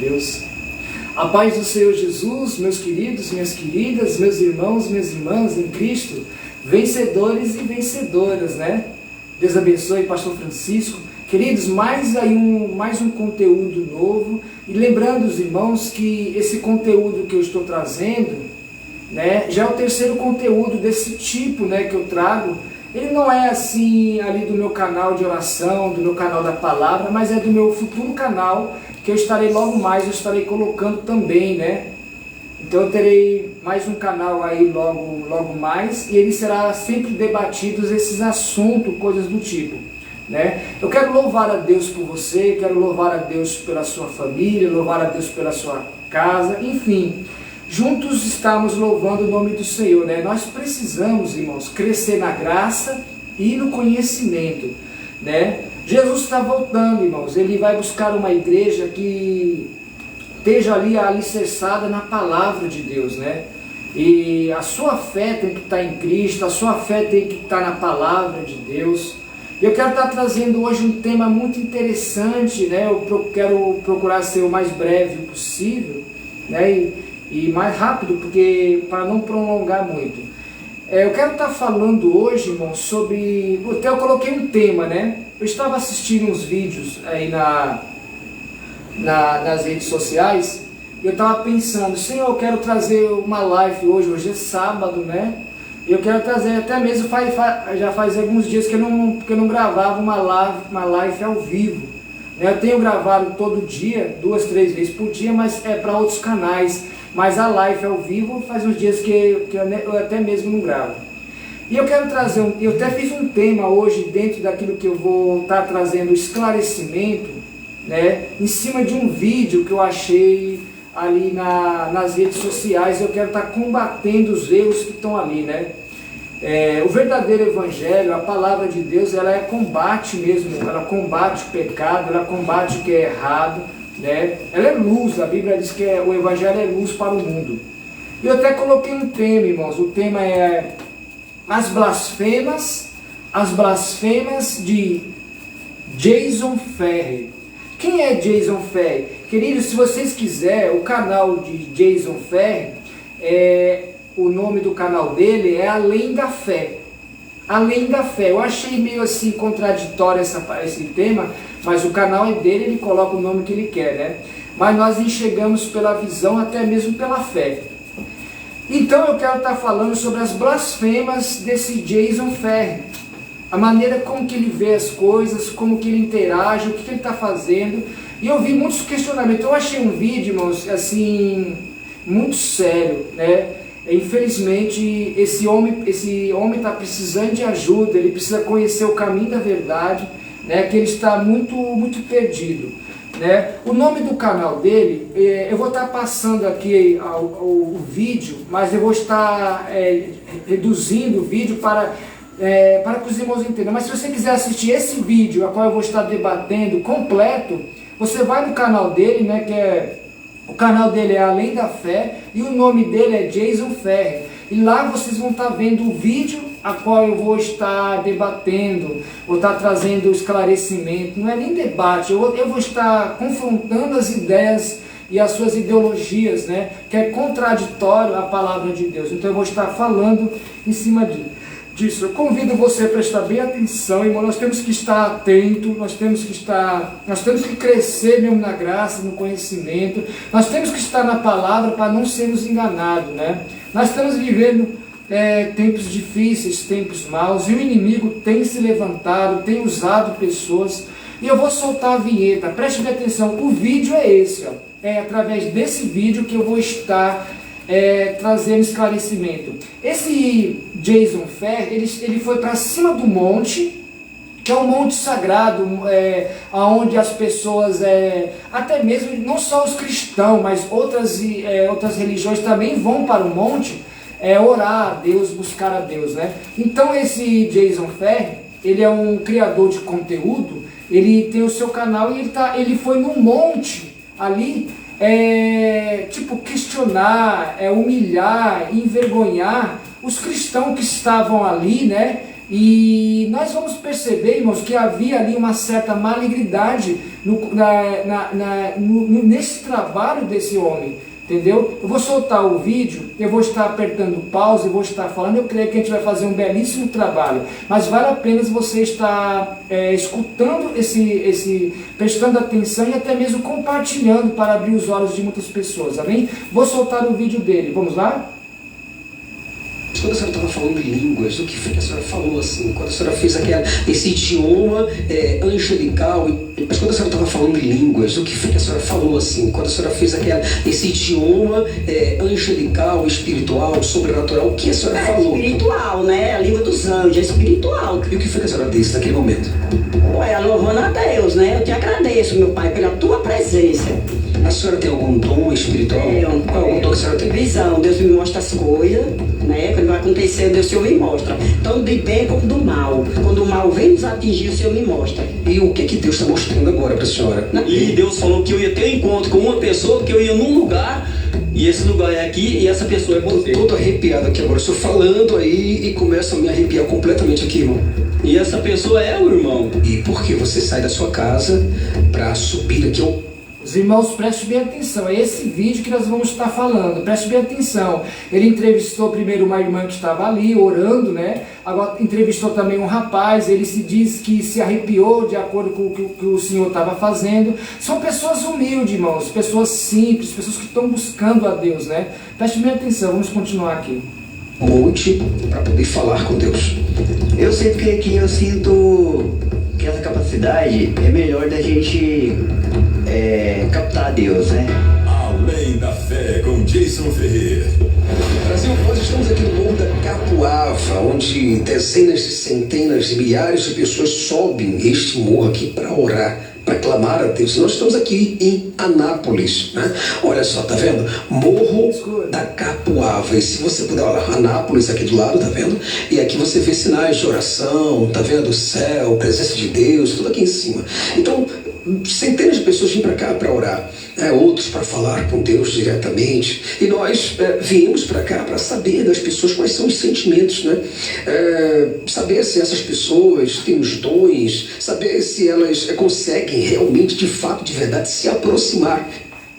Deus. A paz do Senhor Jesus, meus queridos, minhas queridas, meus irmãos, minhas irmãs em Cristo, vencedores e vencedoras, né? Deus abençoe, Pastor Francisco. Queridos, mais um conteúdo novo. E lembrando os irmãos que esse conteúdo que eu estou trazendo, né, já é o terceiro conteúdo desse tipo, né, que eu trago. Ele não é assim ali do meu canal de oração, do meu canal da palavra, mas é do meu futuro canal, que eu estarei logo mais, eu estarei colocando também, né? Então eu terei mais um canal aí logo mais, e ele será sempre debatidos esses assuntos, coisas do tipo, né? Eu quero louvar a Deus por você, quero louvar a Deus pela sua família, louvar a Deus pela sua casa, enfim. Juntos estamos louvando o nome do Senhor, né? Nós precisamos, irmãos, crescer na graça e no conhecimento, né? Jesus está voltando, irmãos. Ele vai buscar uma igreja que esteja ali alicerçada na palavra de Deus, né? E a sua fé tem que estar em Cristo, a sua fé tem que estar na palavra de Deus. Eu quero estar trazendo hoje um tema muito interessante, né? Eu quero procurar ser o mais breve possível, né? E mais rápido, porque para não prolongar muito. Eu quero estar falando hoje, irmão, sobre... Até eu coloquei um tema, né? Eu estava assistindo uns vídeos aí nas redes sociais, e eu estava pensando, Senhor, eu quero trazer uma live hoje é sábado, né? E eu quero trazer, até mesmo já faz alguns dias que eu não gravava uma live ao vivo, né? Eu tenho gravado todo dia, 2, 3 vezes por dia, mas é para outros canais. Mas a live ao vivo faz uns dias que eu até mesmo não gravo. E eu quero trazer, eu até fiz um tema hoje dentro daquilo que eu vou estar trazendo esclarecimento, né, em cima de um vídeo que eu achei ali nas redes sociais. Eu quero estar combatendo os erros que estão ali, né? O verdadeiro evangelho, a palavra de Deus, ela combate mesmo, ela combate o pecado, ela combate o que é errado, né? Ela é luz, a Bíblia diz que o evangelho é luz para o mundo. Eu até coloquei um tema, irmãos. O tema é as blasfemas de Jason Ferrer. Quem é Jason Ferrer? Queridos, se vocês quiserem, o canal de Jason Ferrer, o nome do canal dele é Além da Fé. Além da Fé. Eu achei meio assim contraditório esse tema, mas o canal é dele, ele coloca o nome que ele quer, né? Mas nós enxergamos pela visão, até mesmo pela fé. Então eu quero estar falando sobre as blasfemas desse Jason Ferrer. A maneira como que ele vê as coisas, como que ele interage, o que ele está fazendo. E eu vi muitos questionamentos. Eu achei um vídeo, irmãos, assim, muito sério, né? Infelizmente, esse homem está precisando de ajuda, ele precisa conhecer o caminho da verdade, né, que ele está muito perdido, né? O nome do canal dele, eu vou estar passando aqui o vídeo, mas eu vou estar reduzindo o vídeo para que os irmãos entendam. Mas se você quiser assistir esse vídeo, a qual eu vou estar debatendo completo, você vai no canal dele, né, o canal dele é Além da Fé, e o nome dele é Jason Ferrer. E lá vocês vão estar vendo o vídeo a qual eu vou estar debatendo, vou estar trazendo esclarecimento. Não é nem debate, eu vou estar confrontando as ideias e as suas ideologias, né, que é contraditório à palavra de Deus. Então eu vou estar falando em cima disso. Eu convido você a prestar bem atenção, irmão. Nós temos que estar atento, nós temos que crescer mesmo na graça, no conhecimento. Nós temos que estar na palavra para não sermos enganados, né? Nós estamos vivendo tempos difíceis, tempos maus, e o inimigo tem se levantado, tem usado pessoas. E eu vou soltar a vinheta, preste bem atenção. O vídeo é esse, ó. É através desse vídeo que eu vou estar trazendo esclarecimento. Esse Jason Ferrer, ele foi para cima do monte, que é um monte sagrado, onde as pessoas, até mesmo, não só os cristãos, mas outras religiões também vão para o monte, orar a Deus, buscar a Deus, né? Então esse Jason Ferrer, ele é um criador de conteúdo, ele tem o seu canal e ele foi no monte ali, questionar, humilhar, envergonhar os cristãos que estavam ali, né? E nós vamos perceber, irmãos, que havia ali uma certa malignidade nesse trabalho desse homem. Entendeu? Eu vou soltar o vídeo, eu vou estar apertando pause, eu vou estar falando, eu creio que a gente vai fazer um belíssimo trabalho, mas vale a pena você estar escutando prestando atenção e até mesmo compartilhando para abrir os olhos de muitas pessoas, amém? Vou soltar o vídeo dele, vamos lá? Quando a senhora estava falando em línguas, o que foi que a senhora falou assim? Quando a senhora fez esse idioma angelical, mas quando a senhora estava falando em línguas, o que foi que a senhora falou assim? Quando a senhora fez esse idioma angelical, espiritual, sobrenatural, o que a senhora falou? Espiritual, né? A língua dos anjos, é espiritual. E o que foi que a senhora disse naquele momento? Ué, louvando a Deus, né? Eu te agradeço, meu Pai, pela tua presença. A senhora tem algum dom espiritual? Qual algum dom que a senhora tem? Visão, Deus me mostra as coisas, né? Quando vai acontecer, Deus, o Senhor me mostra. Tanto de bem como do mal. Quando o mal vem nos atingir, o Senhor me mostra. E o que Deus está mostrando agora para a senhora? E Deus falou que eu ia ter um encontro com uma pessoa, que eu ia num lugar, e esse lugar é aqui, e essa pessoa é você. Tô todo arrepiado aqui agora. Estou falando aí e começo a me arrepiar completamente aqui, irmão. E essa pessoa é o irmão. E por que você sai da sua casa para subir aqui ao... Os irmãos, prestem bem atenção, é esse vídeo que nós vamos estar falando, preste bem atenção. Ele entrevistou primeiro uma irmã que estava ali, orando, né? Agora entrevistou também um rapaz, ele se diz que se arrepiou de acordo com o que o Senhor estava fazendo. São pessoas humildes, irmãos, pessoas simples, pessoas que estão buscando a Deus, né? Preste bem atenção, vamos continuar aqui. Monte para poder falar com Deus. Eu sempre que eu sinto que essa capacidade é melhor da gente captar Deus, né? Além da Fé, com Jason Ferreira. Brasil, nós estamos aqui no Morro da Capuava, onde dezenas de centenas de milhares de pessoas sobem este morro aqui para orar, para clamar a Deus. Nós estamos aqui em Anápolis, né? Olha só, tá vendo? Morro da Capuava. E se você puder olhar, Anápolis aqui do lado, tá vendo? E aqui você vê sinais de oração, tá vendo? O céu, presença de Deus, tudo aqui em cima. Então, centenas de pessoas vêm para cá para orar, outros para falar com Deus diretamente, e nós viemos para cá para saber das pessoas quais são os sentimentos, né? Saber se essas pessoas têm os dons, saber se elas conseguem realmente, de fato, de verdade, se aproximar.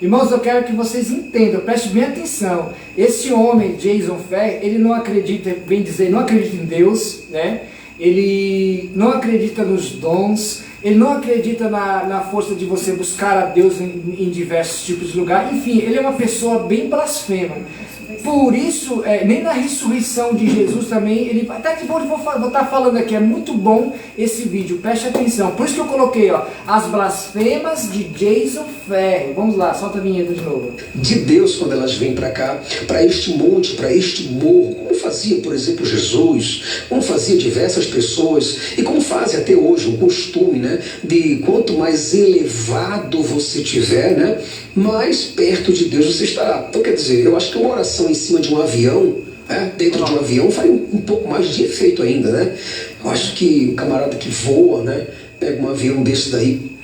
Irmãos, eu quero que vocês entendam, prestem bem atenção. Esse homem, Jason Ferreira, ele não acredita, bem dizer, não acredita em Deus, né? Ele não acredita nos dons, ele não acredita na força de você buscar a Deus em diversos tipos de lugares. Enfim, ele é uma pessoa bem blasfema. Por isso, nem na ressurreição de Jesus também, ele até que vou estar falando aqui, é muito bom esse vídeo, preste atenção. Por isso que eu coloquei, ó, as blasfemas de Jason Ferreira. Vamos lá, solta a vinheta de novo. De Deus, quando elas vêm para cá, para este monte, para este morro, como fazia, por exemplo, Jesus, como fazia diversas pessoas, e como fazem até hoje, um costume, né, de quanto mais elevado você tiver, né, mais perto de Deus você estará. Então, quer dizer, eu acho que uma oração em cima de um avião, dentro de um avião, faz um pouco mais de efeito ainda, né? Eu acho que o camarada que voa, né, pega um avião desse daí.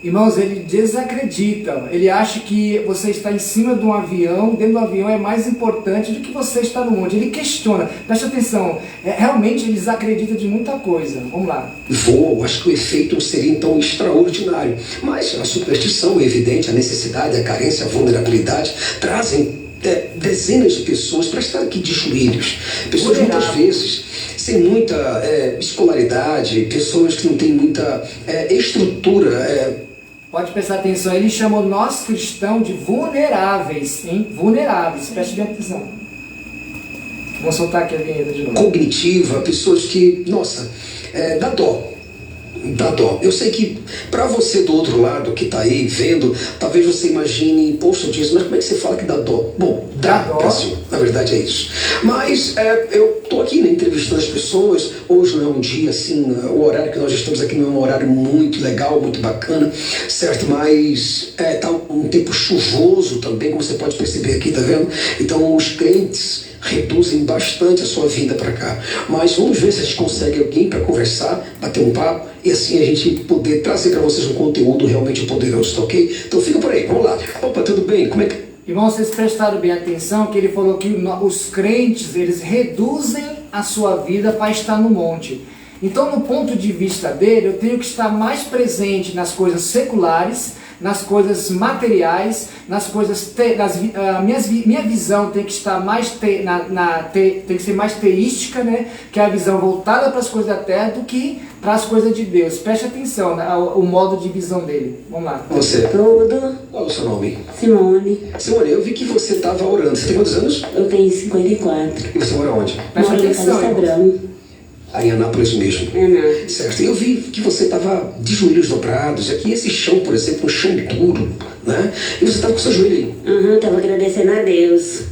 Irmãos, ele desacredita, ele acha que você está em cima de um avião, dentro do avião é mais importante do que você estar no monte. Ele questiona, preste atenção, realmente eles acreditam de muita coisa. Vamos lá. Voa, eu acho que o efeito seria então extraordinário, mas a superstição é evidente, a necessidade, a carência, a vulnerabilidade trazem dezenas de pessoas para estar aqui de joelhos, pessoas muitas vezes sem muita escolaridade, pessoas que não têm muita estrutura. Pode prestar atenção, ele chamou nós cristãos de vulneráveis, hein? Vulneráveis, preste bem atenção. Vamos soltar aqui a vinheta de novo. Cognitiva, pessoas que, nossa, dá dó. Dá dó. Eu sei que para você do outro lado que está aí vendo, talvez você imagine, poxa, disso, mas como é que você fala que dá dó? Bom, dá dó. Na verdade é isso. Mas eu estou aqui, né, entrevistando as pessoas. Hoje não é um dia assim, o horário que nós estamos aqui não é um horário muito legal, muito bacana, certo? Mas tá um tempo chuvoso também, como você pode perceber aqui, tá vendo? Então os crentes reduzem bastante a sua vinda para cá. Mas vamos ver se a gente consegue alguém para conversar, bater um papo, e assim a gente poder trazer para vocês um conteúdo realmente poderoso, tá ok? Então fica por aí, vamos lá. Opa, tudo bem? Como é que... Irmãos, vocês prestaram bem atenção que ele falou que os crentes, eles reduzem a sua vida para estar no monte. Então, no ponto de vista dele, eu tenho que estar mais presente nas coisas seculares, nas coisas materiais, nas coisas minha visão tem que estar mais tem que ser mais teística, né? Que é a visão voltada para as coisas da terra do que para as coisas de Deus. Preste atenção, né? O modo de visão dele. Vamos lá. Você? Tudo. Qual é o seu nome? Simone. Simone, eu vi que você estava orando. Você tem quantos anos? Eu tenho 54. E você mora onde? Preste Moro em atenção. Cadastrão. Aí em Anápolis mesmo. É, não. Certo. Eu vi que você estava de joelhos dobrados. Aqui esse chão, por exemplo, um chão duro, né? E você estava com seu joelho aí. Tava agradecendo a Deus.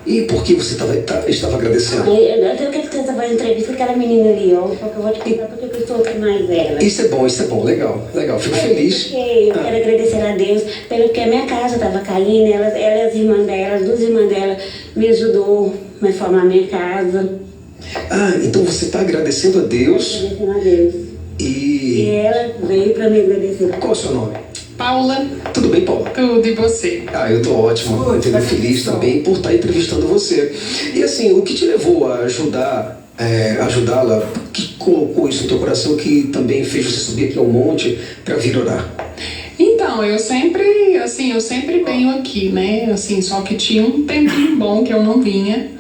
E por que você estava agradecendo? Eu tenho que você fazer entrevista com aquela menina ali, ó. Só que eu vou te explicar porque eu estou aqui mais ela. Isso é bom, legal. Fico feliz. Porque eu quero agradecer a Deus pelo que a minha casa estava caindo. Ela e as irmãs dela, as duas irmãs dela, me ajudou a reformar a minha casa. Então você está agradecendo a Deus. Agradecendo a Deus. E ela veio para me agradecer. Qual é o seu nome? Paula. Tudo bem, Paula? Tudo, e você? Eu tô ótimo, muito feliz também por estar entrevistando você. E assim, o que te levou a ajudá-la? O que colocou isso no teu coração que também fez você subir aqui ao monte para vir orar? Então, eu sempre venho aqui, né? Assim, só que tinha um tempinho bom que eu não vinha,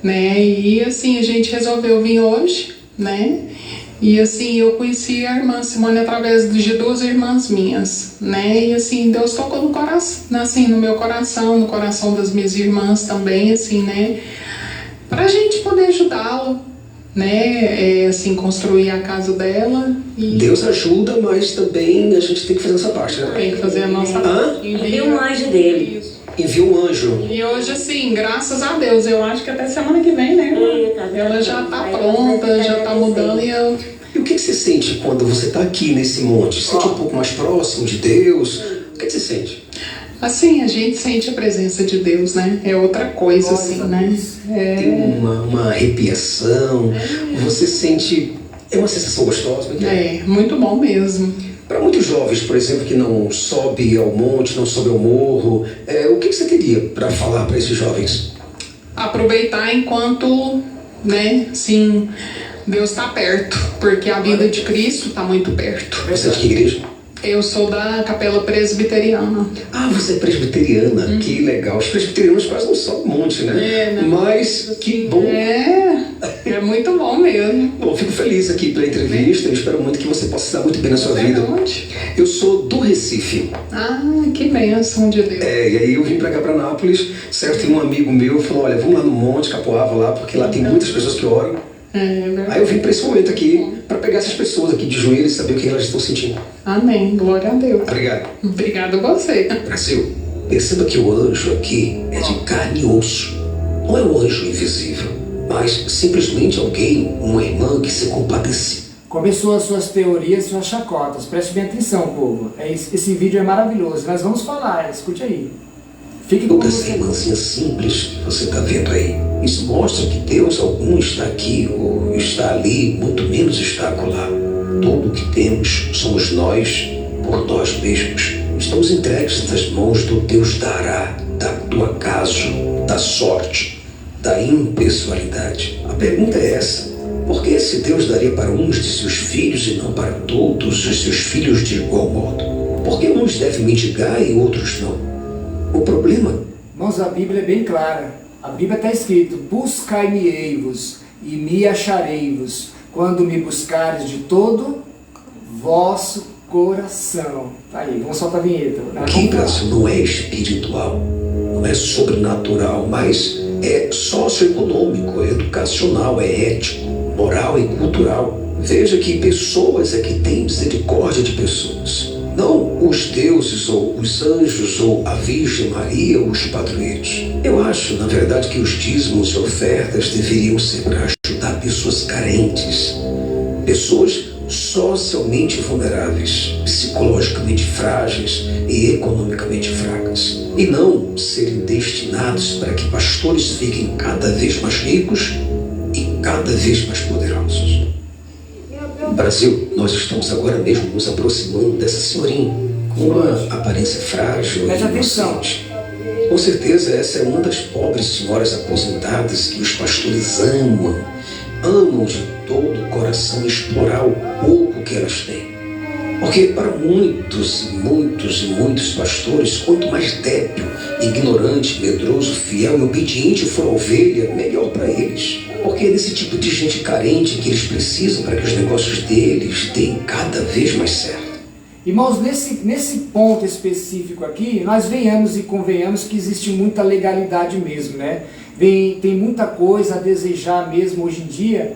né? E assim, a gente resolveu vir hoje, né? E assim, eu conheci a irmã Simone através de duas irmãs minhas, né? E assim, Deus tocou no coração, assim, no meu coração, no coração das minhas irmãs também, assim, né? Pra gente poder ajudá-lo, né? Assim, construir a casa dela. E Deus ajuda, mas também a gente tem que fazer essa parte, né? tem que fazer a nossa parte. Envia um anjo dele. Envia um anjo. E hoje, assim, graças a Deus, eu acho que até semana que vem, né, irmã? Ela já tá pronta, já tá mudando e eu... E o que você sente quando você está aqui nesse monte? Você sente um pouco mais próximo de Deus? O que você sente? Assim, a gente sente a presença de Deus, né? É outra coisa, assim, né? Tem uma arrepiação, você sente... É uma sensação gostosa, não é? Muito bom mesmo. Para muitos jovens, por exemplo, que não sobe ao monte, não sobe ao morro, o que você teria para falar para esses jovens? Aproveitar enquanto, né, sim, Deus está perto, porque a vida de Cristo está muito perto. Você é de que igreja? Eu sou da Capela Presbiteriana. Você é presbiteriana, que legal. Os presbiterianos quase não sobem um monte, né? Mas que bom. É muito bom mesmo. Bom, fico feliz aqui pela entrevista. Eu espero muito que você possa estar muito bem na sua vida. Onde? Eu sou do Recife. Que bênção de Deus. E aí eu vim pra cá, pra Anápolis, certo? E um amigo meu falou, olha, vamos lá no Monte Capoava lá, porque lá tem muitas pessoas que oram. Aí eu vim para esse momento aqui, para pegar essas pessoas aqui de joelhos e saber o que elas estão sentindo. Amém, glória a Deus. Obrigado. Obrigado a você. Brasil, perceba que o anjo aqui é de carne e osso. Não é um anjo invisível, mas simplesmente alguém, uma irmã que se compadece. Começou as suas teorias, suas chacotas. Preste bem atenção, povo. Esse vídeo é maravilhoso. Nós vamos falar, escute aí. Fique com Toda essa você. irmãzinha simples que você está vendo aí, isso mostra que Deus algum está aqui ou está ali, muito menos está acolá. Tudo o que temos somos nós, por nós mesmos. Estamos entregues nas mãos do Deus do acaso, da sorte, da impessoalidade. A pergunta é essa: por que esse Deus daria para uns de seus filhos e não para todos os seus filhos de igual modo? Por que uns devem mendigar e outros não? O problema... Irmãos, a Bíblia é bem clara. A Bíblia está escrito: buscai-me-ei-vos e me acharei-vos, quando me buscares de todo vosso coração. Tá aí, vamos soltar a vinheta. Aqui, Brasil, não é espiritual, não é sobrenatural, mas é socioeconômico, é educacional, é ético, moral e cultural. Veja que pessoas é que têm misericórdia de pessoas. Não os deuses, ou os anjos, ou a Virgem Maria, ou os padroeiros. Eu acho, na verdade, que os dízimos e ofertas deveriam ser para ajudar pessoas carentes, pessoas socialmente vulneráveis, psicologicamente frágeis e economicamente fracas, e não serem destinados para que pastores fiquem cada vez mais ricos e cada vez mais poderosos. Brasil, nós estamos agora mesmo nos aproximando dessa senhorinha, com uma aparência frágil e inocente. Com certeza essa é uma das pobres senhoras aposentadas que os pastores amam amam de todo o coração explorar o pouco que elas têm. Porque para muitos pastores, quanto mais débil, ignorante, medroso, fiel e obediente for a ovelha, melhor para eles. Porque é desse tipo de gente carente que eles precisam para que os negócios deles deem cada vez mais certo. Irmãos, nesse ponto específico aqui, nós venhamos e convenhamos que existe muita legalidade mesmo, né? Tem muita coisa a desejar mesmo hoje em dia,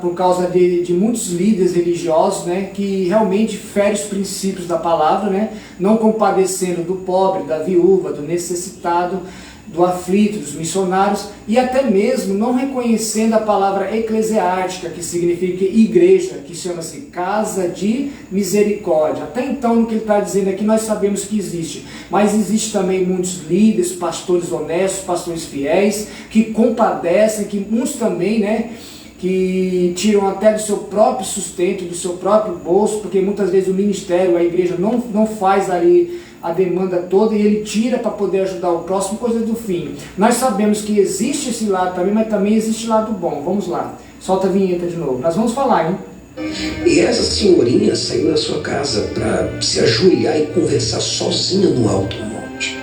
por causa de muitos líderes religiosos, né, que realmente ferem os princípios da palavra, né, não compadecendo do pobre, da viúva, do necessitado, do aflito, dos missionários, e até mesmo não reconhecendo a palavra eclesiástica, que significa igreja, que chama-se casa de misericórdia. Até então, no que ele está dizendo aqui, nós sabemos que existe, mas existe também muitos líderes, pastores honestos, pastores fiéis, que compadecem, que muitos também, né, que tiram até do seu próprio sustento, do seu próprio bolso, porque muitas vezes o ministério, a igreja não faz ali a demanda toda e ele tira para poder ajudar o próximo, coisa do fim. Nós sabemos que existe esse lado também, mas também existe lado bom. Vamos lá, solta a vinheta de novo. Nós vamos falar, hein? E essa senhorinha saiu da sua casa para se ajoelhar e conversar sozinha no alto monte.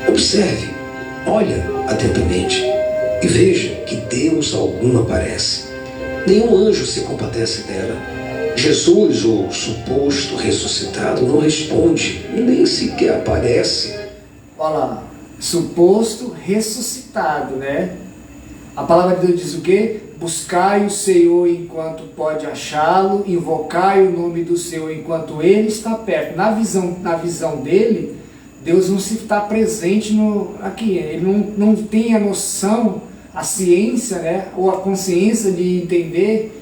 Observe, olha atentamente e veja que Deus algum aparece. Nenhum anjo se compadece dela. Jesus, o suposto ressuscitado, não responde, nem sequer aparece. Olha lá, suposto ressuscitado, né? A palavra de Deus diz o quê? Buscai o Senhor enquanto pode achá-lo, invocai o nome do Senhor enquanto Ele está perto. Na visão dele, Deus não se está presente aqui. Ele não tem a noção, a ciência, né? Ou a consciência de entender,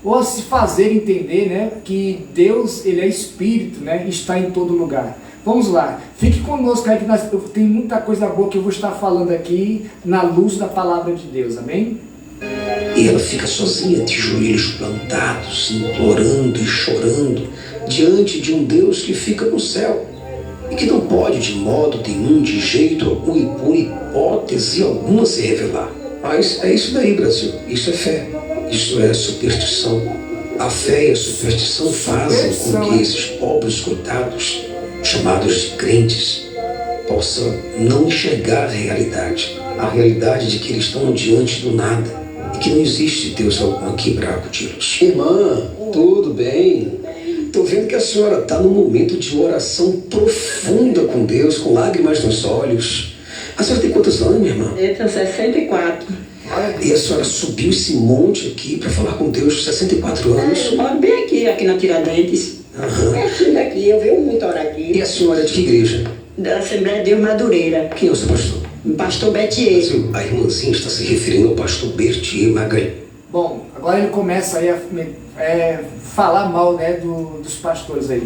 ou se fazer entender, né, que Deus, Ele é Espírito, né, está em todo lugar. Vamos lá, fique conosco aí que tem muita coisa boa que eu vou estar falando aqui na luz da palavra de Deus, amém? E ela fica sozinha, de joelhos plantados, implorando e chorando, diante de um Deus que fica no céu, e que não pode de modo nenhum, de jeito algum e por hipótese alguma se revelar. Mas é isso daí, Brasil, isso é fé. Isso é superstição. A fé e a superstição fazem com que esses pobres coitados, chamados de crentes, possam não enxergar a realidade de que eles estão diante do nada e que não existe Deus algum aqui para acudir-los. Irmã, tudo bem? Estou vendo que a senhora está num momento de oração profunda com Deus, com lágrimas nos olhos. A senhora tem quantos anos, minha irmã? Eu tenho 64. E a senhora subiu esse monte aqui para falar com Deus, 64 anos? Eu moro bem aqui na Tiradentes. Pertinho daqui, eu venho muito orar aqui. E a senhora é de que igreja? Da Assembleia de Deus Madureira. Quem é o seu pastor? Pastor Betier. A irmãzinha está se referindo ao pastor Betier Magalhães. Bom, agora ele começa aí a falar mal, né, dos pastores aí.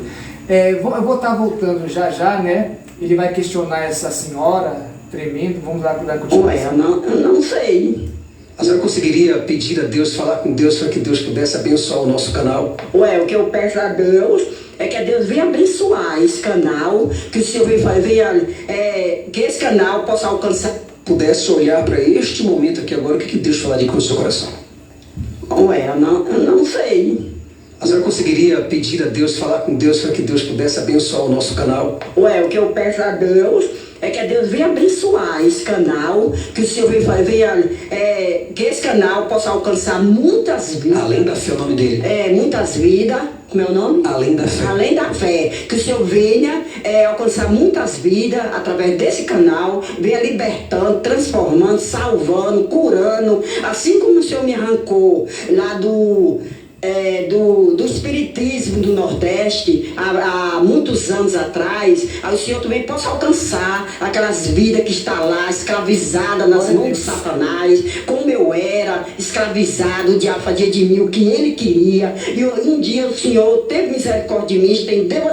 Eu vou estar voltando já, né? Ele vai questionar essa senhora, tremendo. Vamos lá dar continuação. Eu não sei. A senhora conseguiria pedir a Deus, falar com Deus, para que Deus pudesse abençoar o nosso canal? O que eu peço a Deus é que Deus venha abençoar esse canal, que o Senhor que esse canal possa alcançar. Pudesse olhar para este momento aqui agora, o que Deus falaria com o seu coração? Eu não sei. A senhora conseguiria pedir a Deus, falar com Deus, para que Deus pudesse abençoar o nosso canal? O que eu peço a Deus é que Deus venha abençoar esse canal, que o Senhor que esse canal possa alcançar muitas vidas. Além da fé, o nome dele? Muitas vidas. Como é o nome? Além da fé. Além da fé. Que o Senhor venha alcançar muitas vidas através desse canal, venha libertando, transformando, salvando, curando, assim como o Senhor me arrancou lá do espiritismo do Nordeste há muitos anos atrás, o Senhor também possa alcançar aquelas vidas que estão lá escravizadas nas mãos de Satanás, como eu era escravizado, o diabo fazia de mim o que ele queria, e um dia o Senhor teve misericórdia de mim, estendeu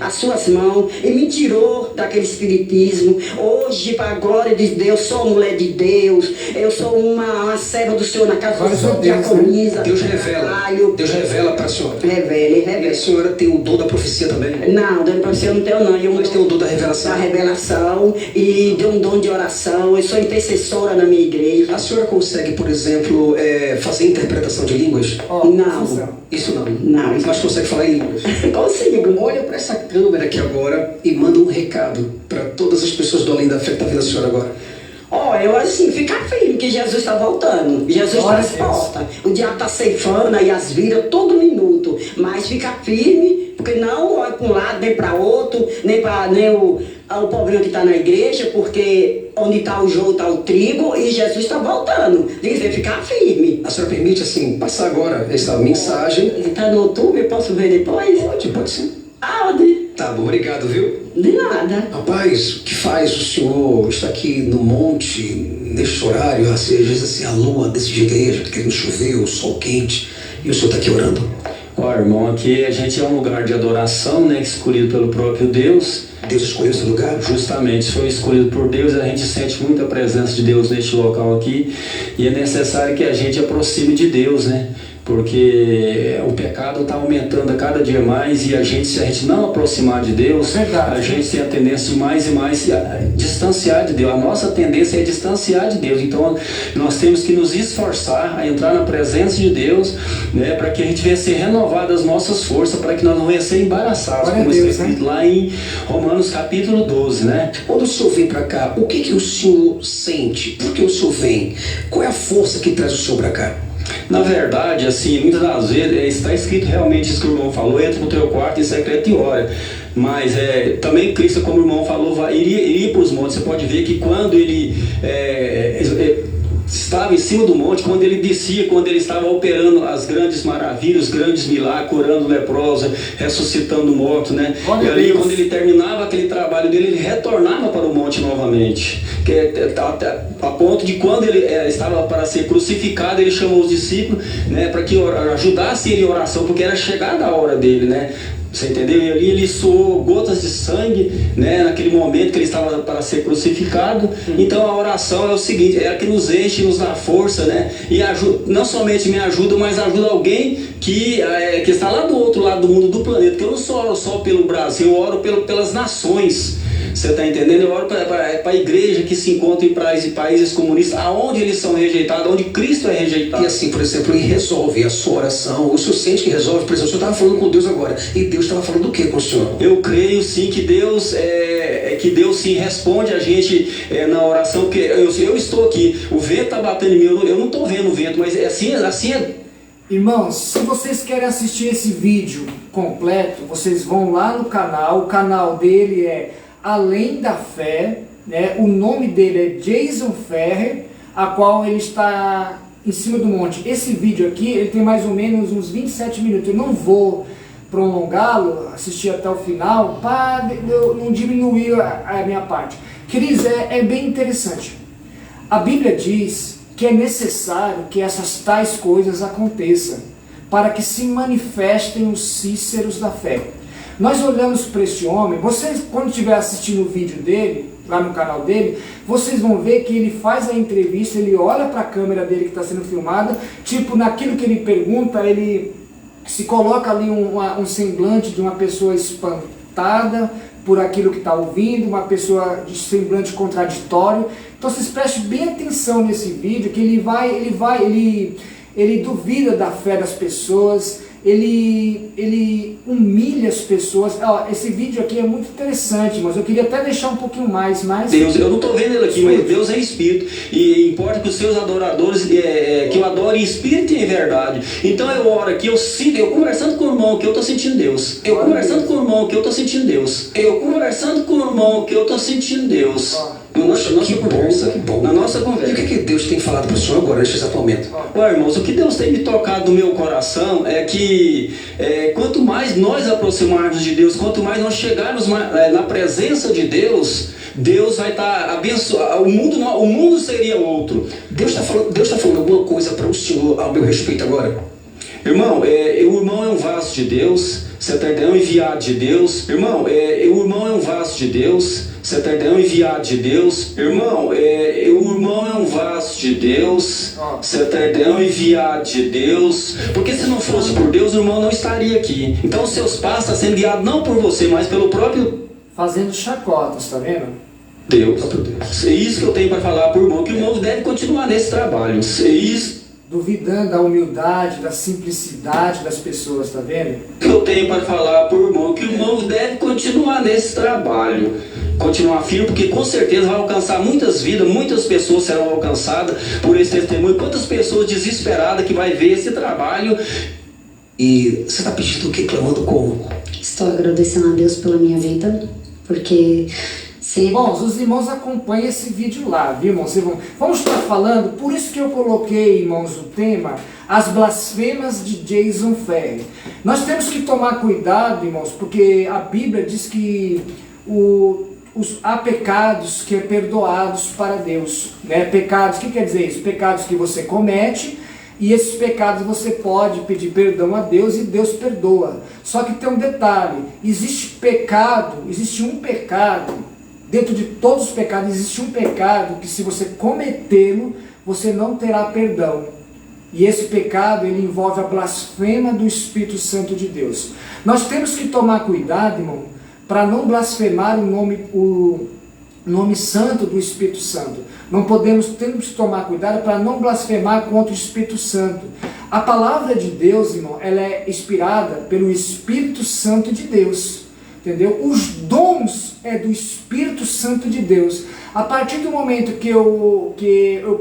as suas mãos e me tirou daquele espiritismo. Hoje, para a glória de Deus, sou mulher de Deus, eu sou uma serva do Senhor na casa do Senhor, diaconisa. Deus revela. sonho. Deus revela para a senhora. Revela, ele E a revela. senhora tem o dom da profecia também? Não, dom de profecia eu não tenho não. Mas tem o dom da revelação? Da revelação e de um dom de oração. Eu sou intercessora na minha igreja. A senhora consegue, por exemplo, fazer interpretação de línguas? Ó, Não. atenção. Isso não. Não, isso Mas consegue falar em línguas? Consigo. Olha para essa câmera aqui agora e manda um recado para todas as pessoas do Além da Fé que estão vendo a senhora agora. Ó, eu assim, ficar firme que Jesus está voltando. Jesus está Glória às a Deus. portas. O diabo está ceifando aí as vidas todo minuto. Mas ficar firme, porque não olha para um lado, nem para outro, nem o problema que está na igreja, porque onde está o joio está o trigo e Jesus está voltando. Dizer, ficar firme. A senhora permite, assim, passar agora essa mensagem? Está no YouTube, eu posso ver depois? Pode sim. Aonde? Tá bom, obrigado, viu? De nada. Rapaz, o que faz o senhor estar aqui no monte, neste horário, às vezes assim, a lua desse jeito aí, querendo chover, o sol quente, e o senhor está aqui orando? Ó, irmão, aqui a gente é um lugar de adoração, né, escolhido pelo próprio Deus. Deus escolheu esse lugar? Justamente, foi escolhido por Deus, a gente sente muita presença de Deus neste local aqui, e é necessário que a gente aproxime de Deus, né? Porque o pecado está aumentando a cada dia mais e se a gente não aproximar de Deus, Verdade. a gente tem a tendência de mais e mais se distanciar de Deus. A nossa tendência é distanciar de Deus. Então nós temos que nos esforçar a entrar na presença de Deus, né, para que a gente venha ser renovado as nossas forças, para que nós não venhamos ser embaraçados, Glória a como Deus, está escrito lá em Romanos capítulo 12, né? Quando o senhor vem para cá, o que o senhor sente? Por que o senhor vem? Qual é a força que traz o senhor para cá? Na verdade, assim, muitas das vezes está escrito realmente isso que o irmão falou: entra no teu quarto em secreto e ora. Mas também Cristo, como o irmão falou, iria para os montes. Você pode ver que quando ele estava em cima do monte, quando ele descia, quando ele estava operando as grandes maravilhas, os grandes milagres, curando leprosa, ressuscitando morto, né? Glória E a ali, Deus. quando ele terminava aquele trabalho dele, ele retornava para o monte novamente. A ponto de quando ele estava para ser crucificado, ele chamou os discípulos, né, para que ajudassem ele em oração, porque era chegada a hora dele, né? Você entendeu? E ali ele suou gotas de sangue, né, naquele momento que ele estava para ser crucificado. Então a oração é o seguinte: é a que nos enche, nos dá força, né? E ajuda, não somente me ajuda, mas ajuda alguém que está lá do outro lado do mundo, do planeta. Porque eu não só oro só pelo Brasil, eu oro pelas nações. Você está entendendo? Eu oro para a igreja que se encontra em países comunistas, aonde eles são rejeitados, onde Cristo é rejeitado. E assim, por exemplo, ele resolve a sua oração. O senhor sente que resolve? Por exemplo, o senhor estava falando com Deus agora. E Deus estava falando do que com o senhor? Eu creio sim que Deus sim responde a gente na oração, porque eu estou aqui, o vento está batendo em mim, eu não estou vendo o vento, mas assim é. Irmãos, se vocês querem assistir esse vídeo completo, vocês vão lá no canal. O canal dele é Além da Fé, né? O nome dele é Jason Ferrer, a qual ele está em cima do monte. Esse vídeo aqui, ele tem mais ou menos uns 27 minutos. Eu não vou prolongá-lo, assistir até o final, para não diminuir a minha parte. Queridos, é bem interessante. A Bíblia diz que é necessário que essas tais coisas aconteçam, para que se manifestem os cíceros da fé. Nós olhamos para esse homem, vocês quando estiver assistindo o vídeo dele, lá no canal dele, vocês vão ver que ele faz a entrevista, ele olha para a câmera dele que está sendo filmada, tipo, naquilo que ele pergunta, ele se coloca ali um semblante de uma pessoa espantada por aquilo que está ouvindo, uma pessoa de semblante contraditório. Então vocês prestem bem atenção nesse vídeo, que ele duvida da fé das pessoas, ele humilha as pessoas. Esse vídeo aqui é muito interessante, mas eu queria até deixar um pouquino mais. Deus, eu não estou vendo ele aqui, mas Deus é espírito, e importa que os seus adoradores que eu adore em espírito e em verdade. Então eu oro aqui, eu conversando com o irmão que eu estou sentindo Deus, eu conversando com o irmão que eu estou sentindo Deus, eu conversando com o irmão que eu estou sentindo Deus. Na nossa conversa. Na nossa conversa. E o que Deus tem falado para o senhor agora, neste exato momento? Olha, irmãos, o que Deus tem me tocado no meu coração é que quanto mais nós aproximarmos de Deus, quanto mais nós chegarmos na presença de Deus, Deus vai estar abençoando. O mundo seria outro. Deus está falando alguma coisa para o senhor ao meu respeito agora? Irmão, o irmão é um vaso de Deus. Você está entendendo? É um enviado de Deus. Irmão, o irmão é um vaso de Deus. Você está entendendo? Um enviado de Deus. Irmão, o irmão é um vaso de Deus. Você está entendendo? Um enviado de Deus. Porque se não fosse por Deus, o irmão não estaria aqui. Então os seus passos estão sendo guiados não por você, mas pelo próprio... Fazendo chacotas, tá vendo? Deus. É isso que eu tenho para falar para o irmão, que o irmão deve continuar nesse trabalho. É isso. Duvidando da humildade, da simplicidade das pessoas, tá vendo? Que eu tenho para falar para o irmão, que o irmão deve continuar nesse trabalho. Continuar firme, porque com certeza vai alcançar muitas vidas, muitas pessoas serão alcançadas por esse testemunho. Quantas pessoas desesperadas que vai ver esse trabalho. E você está pedindo o quê? Clamando como? Estou agradecendo a Deus pela minha vida, porque... Irmãos, os irmãos acompanham esse vídeo lá, viu, irmãos? Vamos estar falando, por isso que eu coloquei, irmãos, o tema, as blasfemas de Jason Ferri. Nós temos que tomar cuidado, irmãos, porque a Bíblia diz que há pecados que é perdoados para Deus, né? Pecados, o que quer dizer isso? Pecados que você comete, e esses pecados você pode pedir perdão a Deus e Deus perdoa. Só que tem um detalhe, existe um pecado, dentro de todos os pecados existe um pecado que se você cometê-lo, você não terá perdão. E esse pecado, ele envolve a blasfema do Espírito Santo de Deus. Nós temos que tomar cuidado, irmão, para não blasfemar o nome santo do Espírito Santo. Temos que tomar cuidado para não blasfemar contra o Espírito Santo. A palavra de Deus, irmão, ela é inspirada pelo Espírito Santo de Deus. Entendeu? Os dons é do Espírito Santo de Deus. A partir do momento que eu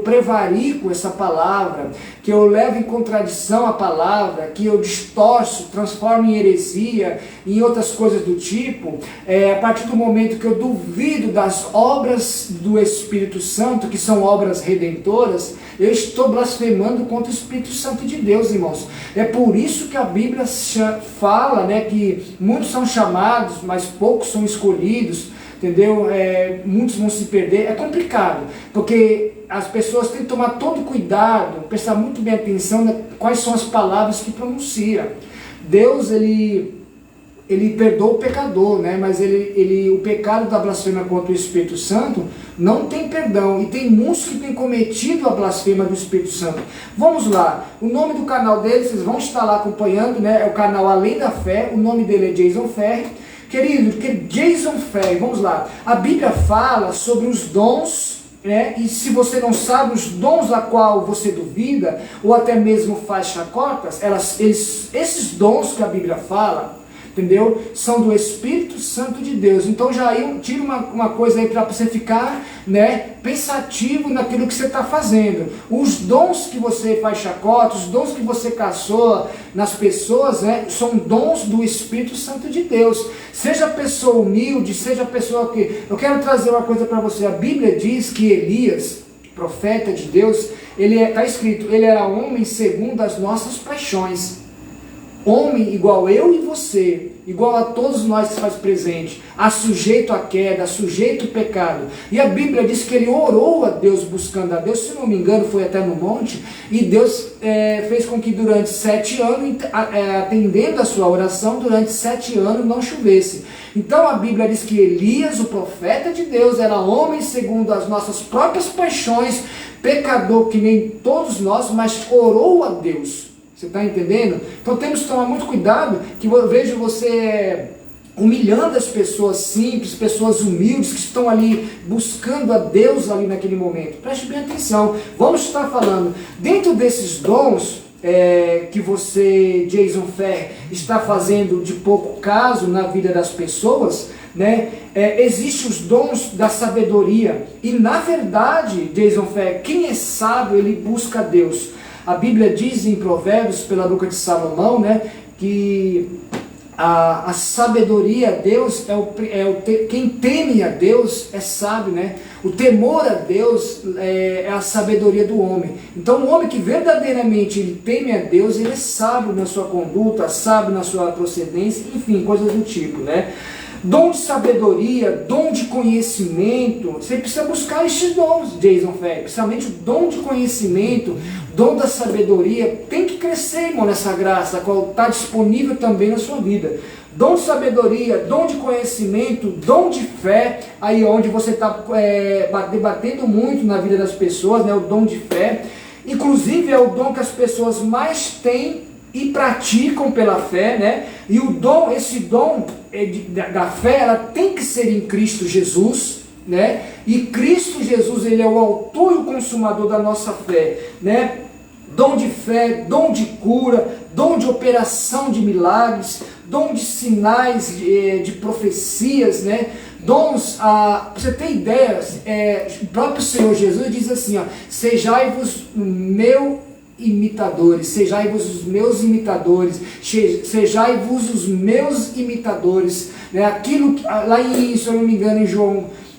prevarico essa palavra, que eu levo em contradição a palavra, que eu distorço, transformo em heresia, em outras coisas do tipo, a partir do momento que eu duvido das obras do Espírito Santo, que são obras redentoras, eu estou blasfemando contra o Espírito Santo de Deus, irmãos. É por isso que a Bíblia fala, né, que muitos são chamados, mas poucos são escolhidos, entendeu? Muitos vão se perder. É complicado, porque as pessoas têm que tomar todo cuidado, prestar muito bem atenção, né, quais são as palavras que pronuncia. Deus, ele perdoa o pecador, né? Mas o pecado da blasfêmia contra o Espírito Santo não tem perdão. E tem muitos que têm cometido a blasfêmia do Espírito Santo. Vamos lá. O nome do canal dele, vocês vão estar lá acompanhando, né? É o canal Além da Fé. O nome dele é Jason Ferri. Querido, Jason Ferri, vamos lá. A Bíblia fala sobre os dons, né? E se você não sabe os dons a qual você duvida, ou até mesmo faz chacotas, esses dons que a Bíblia fala, entendeu? São do Espírito Santo de Deus. Então já aí tira uma coisa aí para você ficar, né, pensativo naquilo que você está fazendo. Os dons que você faz chacota, os dons que você caçoa nas pessoas, né, são dons do Espírito Santo de Deus. Seja pessoa humilde, seja pessoa que... Eu quero trazer uma coisa para você. A Bíblia diz que Elias, profeta de Deus, está escrito, ele era homem segundo as nossas paixões. Homem igual eu e você, igual a todos nós que se faz presente, sujeito à queda, sujeito ao pecado. E a Bíblia diz que ele orou a Deus, buscando a Deus, se não me engano foi até no monte, e Deus fez com que durante 7 anos, atendendo a sua oração, durante 7 anos não chovesse. Então a Bíblia diz que Elias, o profeta de Deus, era homem segundo as nossas próprias paixões, pecador que nem todos nós, mas orou a Deus. Você está entendendo? Então temos que tomar muito cuidado, que eu vejo você humilhando as pessoas simples, pessoas humildes, que estão ali buscando a Deus ali naquele momento. Preste bem atenção. Vamos estar falando, dentro desses dons que você, Jason Ferri, está fazendo de pouco caso na vida das pessoas, né? Existem os dons da sabedoria. E na verdade, Jason Ferri, quem é sábio, ele busca a Deus. A Bíblia diz em Provérbios, pela boca de Salomão, né, que a sabedoria a Deus, quem teme a Deus é sábio, né? O temor a Deus é a sabedoria do homem. Então o homem que verdadeiramente ele teme a Deus, ele é sábio na sua conduta, sábio na sua procedência, enfim, coisas do tipo, né? Dom de sabedoria, dom de conhecimento, você precisa buscar estes dons, Jason Ferri, principalmente o dom de conhecimento, dom da sabedoria, tem que crescer, irmão, nessa graça, a qual está disponível também na sua vida. dom de sabedoria, dom de conhecimento, dom de fé, aí onde você está debatendo muito na vida das pessoas, né, o dom de fé. Inclusive é o dom que as pessoas mais têm e praticam pela fé, né? E o dom, esse dom da fé, ela tem que ser em Cristo Jesus, né? E Cristo Jesus, ele é o autor e o consumador da nossa fé, né? Dom de fé, dom de cura, dom de operação de milagres, dom de sinais, de profecias, né? Dons, para você ter ideia, o próprio Senhor Jesus diz assim, ó, sejai-vos imitadores, sejai-vos os meus imitadores, sejai-vos os meus imitadores, né? Aquilo que, lá em, se eu não me engano,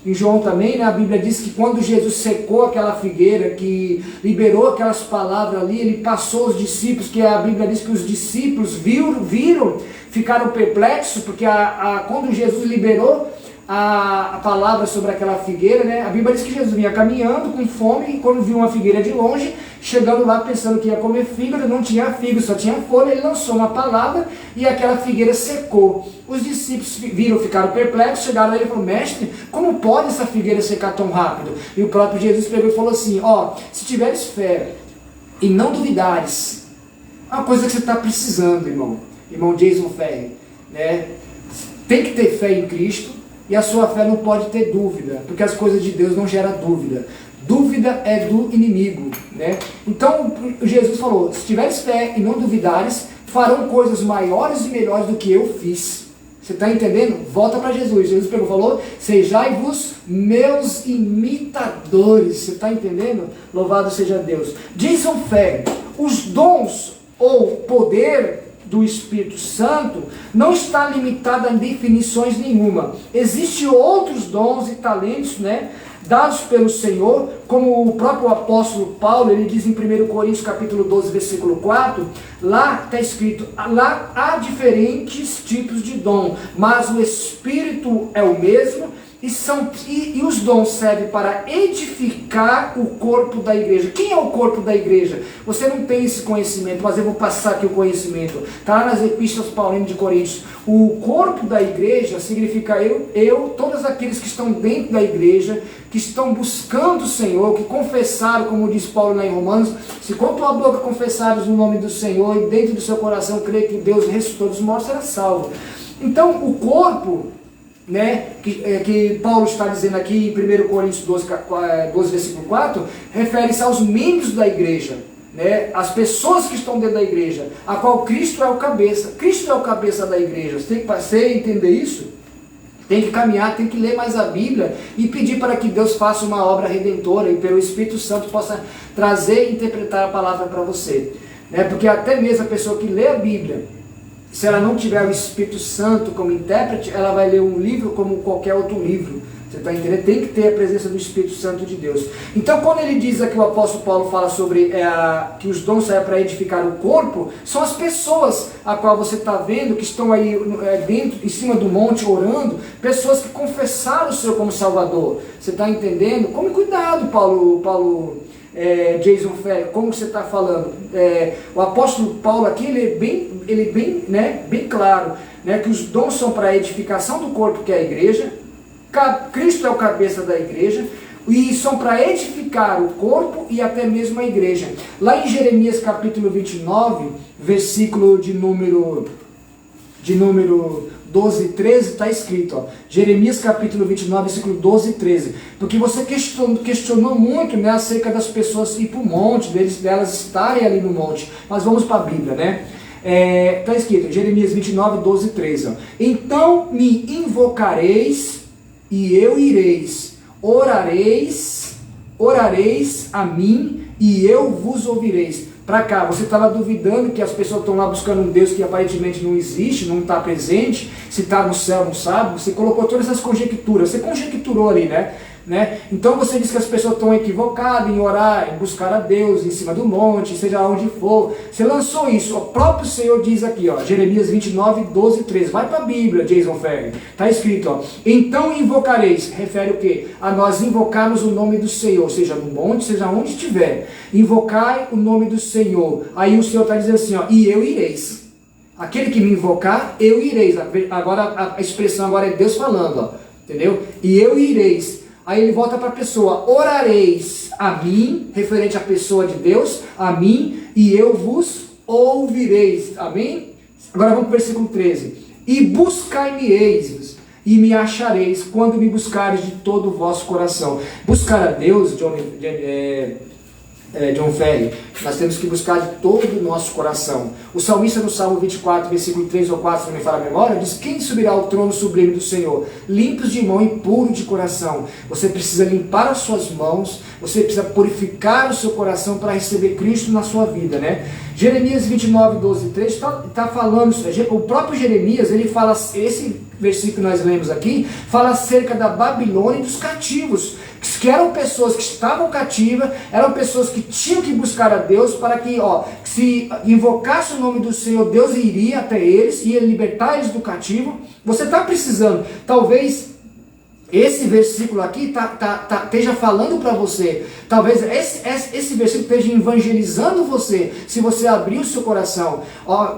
em João também, né, a Bíblia diz que quando Jesus secou aquela figueira, que liberou aquelas palavras ali, ele passou os discípulos, que a Bíblia diz que os discípulos viram, ficaram perplexos, porque quando Jesus liberou a palavra sobre aquela figueira, né, a Bíblia diz que Jesus vinha caminhando com fome, e quando viu uma figueira de longe, chegando lá pensando que ia comer fígado, não tinha fígado, só tinha folha, ele lançou uma palavra e aquela figueira secou. Os discípulos viram, ficaram perplexos, chegaram a ele e falaram, mestre, como pode essa figueira secar tão rápido? E o próprio Jesus pegou e falou assim, ó, se tiveres fé e não duvidares, é uma coisa que você está precisando, irmão Jason Ferri, né? Tem que ter fé em Cristo, e a sua fé não pode ter dúvida, porque as coisas de Deus não geram dúvida. Dúvida é do inimigo, né? Então Jesus falou, se tiveres fé e não duvidares, farão coisas maiores e melhores do que eu fiz. Você está entendendo? Volta para Jesus. Jesus pegou e falou, sejai-vos meus imitadores. Você está entendendo? Louvado seja Deus. Jason Ferri, os dons ou poder do Espírito Santo não está limitado a definições nenhuma. Existem outros dons e talentos, né, dados pelo Senhor, como o próprio apóstolo Paulo, ele diz em 1 Coríntios capítulo 12, versículo 4, lá está escrito, lá há diferentes tipos de dom, mas o Espírito é o mesmo, e os dons servem para edificar o corpo da igreja. Quem é o corpo da igreja? Você não tem esse conhecimento, mas eu vou passar aqui o conhecimento. Está lá nas epístolas paulinas de Coríntios. O corpo da igreja significa todos aqueles que estão dentro da igreja, que estão buscando o Senhor, que confessaram, como diz Paulo lá em Romanos, se com tua boca confessares o nome do Senhor e dentro do seu coração crer que Deus ressuscitou dos mortos, será salvo. Então o corpo, né, que Paulo está dizendo aqui em 1 Coríntios 12, versículo 4, refere-se aos membros da igreja, né, as pessoas que estão dentro da igreja, a qual Cristo é o cabeça. Cristo é o cabeça da igreja. Você tem que entender isso? Tem que caminhar, tem que ler mais a Bíblia e pedir para que Deus faça uma obra redentora e pelo Espírito Santo possa trazer e interpretar a palavra para você, né, porque até mesmo a pessoa que lê a Bíblia, se ela não tiver o Espírito Santo como intérprete, ela vai ler um livro como qualquer outro livro. Você está entendendo? Tem que ter a presença do Espírito Santo de Deus. Então, quando ele diz aqui, o apóstolo Paulo fala sobre que os dons servem para edificar o corpo, são as pessoas a qual você está vendo, que estão aí dentro, em cima do monte, orando, pessoas que confessaram o Senhor como Salvador. Você está entendendo? Come cuidado, Jason Ferri, como você está falando. O apóstolo Paulo aqui, ele é bem claro, né, que os dons são para a edificação do corpo, que é a igreja. Cristo é o cabeça da igreja, e são para edificar o corpo e até mesmo a igreja. Lá em Jeremias capítulo 29, versículo de número 12 e 13, está escrito, ó, Jeremias capítulo 29, versículo 12 e 13, porque você questionou muito, né, acerca das pessoas ir para o monte, delas estarem ali no monte, mas vamos para a Bíblia, né? Está escrito, Jeremias 29, 12 e 13, ó, então me invocareis e eu ireis, orareis a mim e eu vos ouvireis. Para cá, você estava duvidando que as pessoas estão lá buscando um Deus que aparentemente não existe, não está presente, se está no céu não sabe, você colocou todas essas conjecturas, você conjecturou ali, né? Então você diz que as pessoas estão equivocadas em orar, em buscar a Deus, em cima do monte, seja onde for. Você lançou isso, o próprio Senhor diz aqui, ó, Jeremias 29, 12 e 13. Vai para a Bíblia, Jason Ferri. Está escrito, ó, então invocareis, refere o quê? A nós invocarmos o nome do Senhor, seja no monte, seja onde estiver. Invocai o nome do Senhor. Aí o Senhor está dizendo assim, ó, e eu ireis. Aquele que me invocar, eu ireis. Agora a expressão agora é Deus falando, ó, entendeu? E eu ireis. Aí ele volta para a pessoa, orareis a mim, referente à pessoa de Deus, a mim, e eu vos ouvireis. Amém? Agora vamos para o versículo 13. E buscai-me-eis, e me achareis, quando me buscares de todo o vosso coração. Buscar a Deus, John Ferry, nós temos que buscar de todo o nosso coração. O salmista no Salmo 24, versículo 3 ou 4, se não me falha a memória, diz: quem subirá ao trono sublime do Senhor? Limpos de mão e puros de coração. Você precisa limpar as suas mãos, você precisa purificar o seu coração para receber Cristo na sua vida, né? Jeremias 29, 12 e 3 está falando, o próprio Jeremias, ele fala, esse versículo que nós lemos aqui, fala acerca da Babilônia e dos cativos, que eram pessoas que estavam cativas, eram pessoas que tinham que buscar a Deus para que, se invocasse o nome do Senhor, Deus iria até eles, ia libertar eles do cativo. Você está precisando, talvez esse versículo aqui esteja falando para você, talvez esse versículo esteja evangelizando você, se você abrir o seu coração.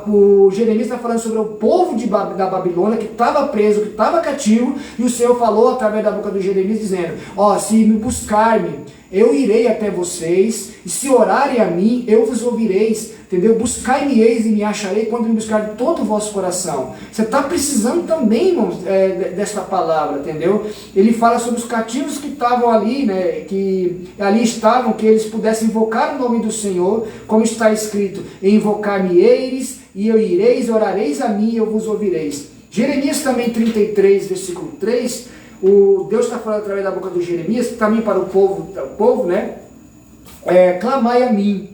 O Jeremias está falando sobre o povo da Babilônia, que estava preso, que estava cativo, e o Senhor falou através da boca do Jeremias, dizendo: se me buscar-me, eu irei até vocês, e se orarem a mim, eu vos ouvireis, entendeu? Buscai-me-eis e me acharei, quando me buscar de todo o vosso coração. Você está precisando também, irmãos, dessa palavra, entendeu? Ele fala sobre os cativos que estavam ali, né, que ali estavam, que eles pudessem invocar o nome do Senhor, como está escrito: invocar-me-eis, e eu ireis, orareis a mim, e eu vos ouvireis. Jeremias também 33, versículo 3, Deus está falando através da boca do Jeremias, também para o povo, né? Clamai a mim,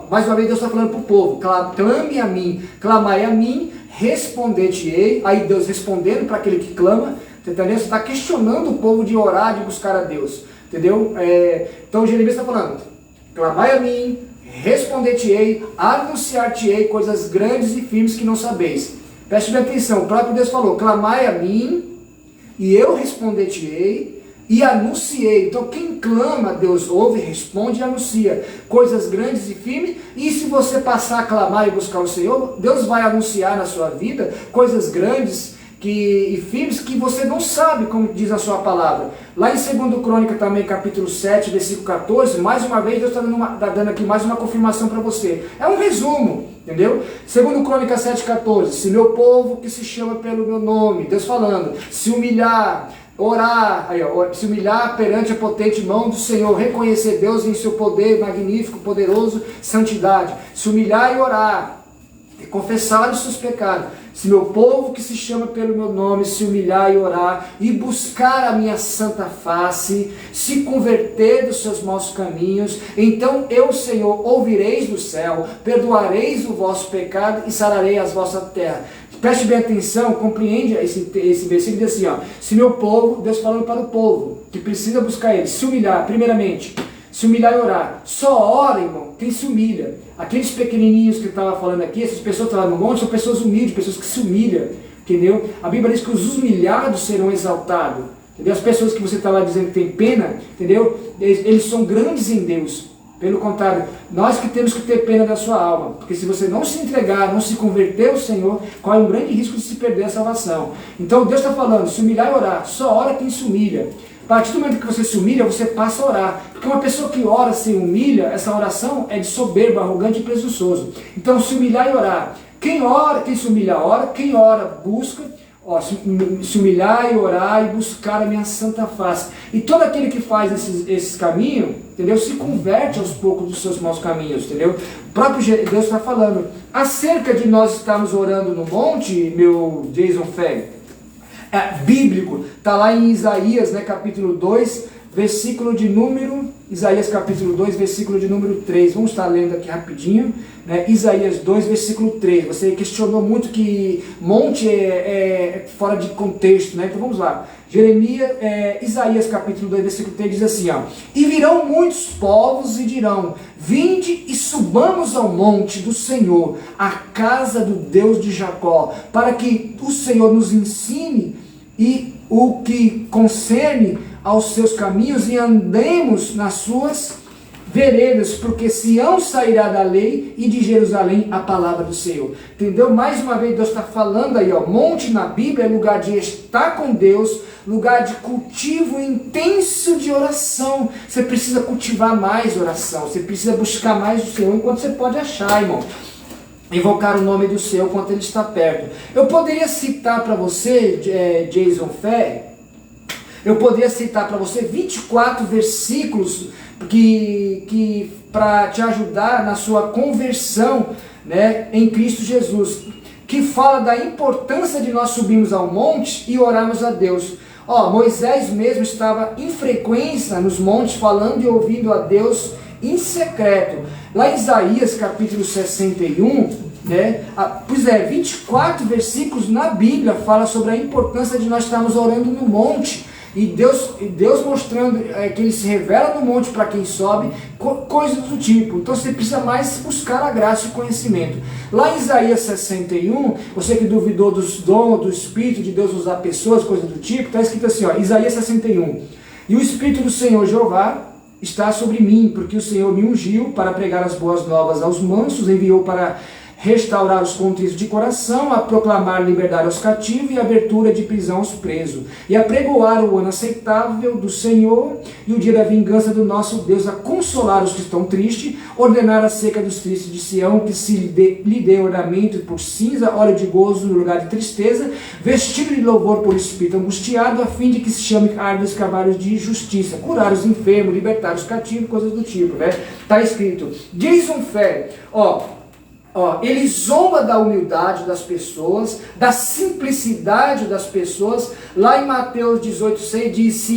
mais uma vez Deus está falando para o povo, clame a mim, clamai a mim, responder-te-ei. Aí Deus respondendo para aquele que clama, entendeu? Você está questionando o povo de orar, de buscar a Deus, entendeu? Então Jeremias está falando: clamai a mim, responder-te-ei, anunciar-te-ei coisas grandes e firmes que não sabeis. Preste bem atenção, o próprio Deus falou: clamai a mim, e eu responder-te-ei e anunciei. Então quem clama, Deus ouve, responde e anuncia coisas grandes e firmes. E se você passar a clamar e buscar o Senhor, Deus vai anunciar na sua vida coisas grandes e firmes que você não sabe, como diz a sua palavra. Lá em 2 Crônica também, capítulo 7, versículo 14, mais uma vez Deus está dando aqui mais uma confirmação para você. É um resumo, entendeu? 2 Crônica 7, 14, se meu povo que se chama pelo meu nome, Deus falando, se humilhar, orar, se humilhar perante a potente mão do Senhor, reconhecer Deus em seu poder magnífico, poderoso, santidade, se humilhar e orar, e confessar os seus pecados, se meu povo que se chama pelo meu nome se humilhar e orar e buscar a minha santa face, se converter dos seus maus caminhos, então eu, Senhor, ouvireis do céu, perdoareis o vosso pecado e sararei as vossas terras. Preste bem atenção, compreende esse versículo, diz assim, se meu povo, Deus falando para o povo, que precisa buscar ele, se humilhar, primeiramente, se humilhar e orar. Só ora, irmão, quem se humilha. Aqueles pequenininhos que eu estava falando aqui, essas pessoas que estavam no monte, são pessoas humildes, pessoas que se humilham, entendeu? A Bíblia diz que os humilhados serão exaltados, entendeu? As pessoas que você estava dizendo que tem pena, entendeu? Eles são grandes em Deus. Pelo contrário, nós que temos que ter pena da sua alma, porque se você não se entregar, não se converter ao Senhor, corre um grande risco de se perder a salvação. Então Deus está falando, se humilhar e orar, só ora quem se humilha. A partir do momento que você se humilha, você passa a orar. Porque uma pessoa que ora sem humilha, essa oração é de soberbo, arrogante e presunçoso. Então se humilhar e orar. Quem ora, quem se humilha ora, quem ora busca, se humilhar e orar e buscar a minha santa face. E todo aquele que faz esses caminhos, entendeu? Se converte aos poucos dos seus maus caminhos, entendeu? O próprio Deus está falando. Acerca de nós estarmos orando no monte, meu Jason Ferry, bíblico, está lá em Isaías, né, capítulo 2, versículo de número, Isaías capítulo 2, versículo de número 3, vamos estar lendo aqui rapidinho, né, Isaías 2, versículo 3, você questionou muito que monte é fora de contexto, né, então vamos lá, Isaías capítulo 2, versículo 3 diz assim, e virão muitos povos e dirão, vinde e subamos ao monte do Senhor, a casa do Deus de Jacó, para que o Senhor nos ensine e o que concerne aos seus caminhos e andemos nas suas veredas, porque Sião sairá da lei e de Jerusalém a palavra do Senhor. Entendeu? Mais uma vez Deus está falando aí, ó, monte na Bíblia é lugar de estar com Deus, lugar de cultivo intenso de oração. Você precisa cultivar mais oração, você precisa buscar mais o Senhor enquanto você pode achar, irmão. Invocar o nome do Senhor enquanto Ele está perto. Eu poderia citar para você, Jason Ferri, eu poderia citar para você 24 versículos que para te ajudar na sua conversão, né, em Cristo Jesus, que fala da importância de nós subirmos ao monte e orarmos a Deus. Ó, Moisés mesmo estava em frequência nos montes falando e ouvindo a Deus em secreto. Lá em Isaías capítulo 61, né, 24 versículos na Bíblia fala sobre a importância de nós estarmos orando no monte. E Deus mostrando que Ele se revela no monte para quem sobe, coisas do tipo. Então você precisa mais buscar a graça e o conhecimento. Lá em Isaías 61, você que duvidou dos dons, do Espírito de Deus usar pessoas, coisas do tipo, está escrito assim, ó, Isaías 61. E o Espírito do Senhor Jeová está sobre mim, porque o Senhor me ungiu para pregar as boas novas aos mansos, enviou para restaurar os contritos de coração, a proclamar liberdade aos cativos e abertura de prisão aos presos, e a pregoar o ano aceitável do Senhor e o dia da vingança do nosso Deus, a consolar os que estão tristes, ordenar a seca dos tristes de Sião, que se lhe dê ornamento por cinza, óleo de gozo no lugar de tristeza, vestido de louvor por espírito angustiado, a fim de que se chame árvores cavalos de justiça, curar os enfermos, libertar os cativos, coisas do tipo, né? Está escrito. Jason Ferri, ele zomba da humildade das pessoas, da simplicidade das pessoas. Lá em Mateus 18:6 diz,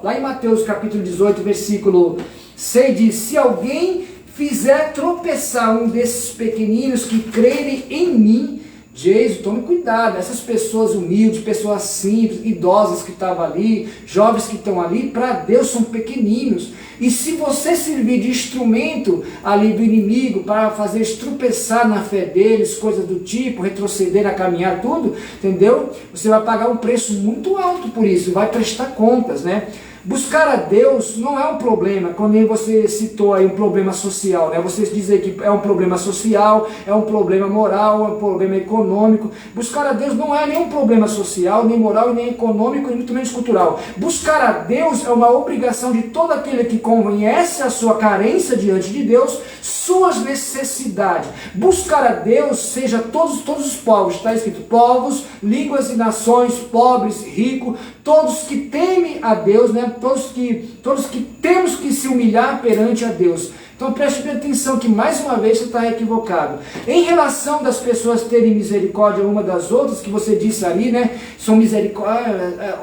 lá em Mateus capítulo 18, versículo 6 diz, se alguém fizer tropeçar um desses pequeninos que crerem em mim, Jesus, tome cuidado, essas pessoas humildes, pessoas simples, idosas que estavam ali, jovens que estão ali, para Deus são pequeninos. E se você servir de instrumento ali do inimigo para fazer tropeçar na fé deles, coisas do tipo, retroceder na caminhar, tudo, entendeu? Você vai pagar um preço muito alto por isso, vai prestar contas, né? Buscar a Deus não é um problema, quando nem você citou aí um problema social, né? Você dizer que é um problema social, é um problema moral, é um problema econômico. Buscar a Deus não é nenhum problema social, nem moral, nem econômico, e muito menos cultural. Buscar a Deus é uma obrigação de todo aquele que conhece a sua carência diante de Deus, suas necessidades. Buscar a Deus, seja todos os povos, está escrito, povos, línguas e nações, pobres, ricos, todos que temem a Deus, né? Todos que temos que se humilhar perante a Deus. Então preste bem atenção que mais uma vez você está equivocado. Em relação das pessoas terem misericórdia uma das outras, que você disse ali, né? São misericórdia,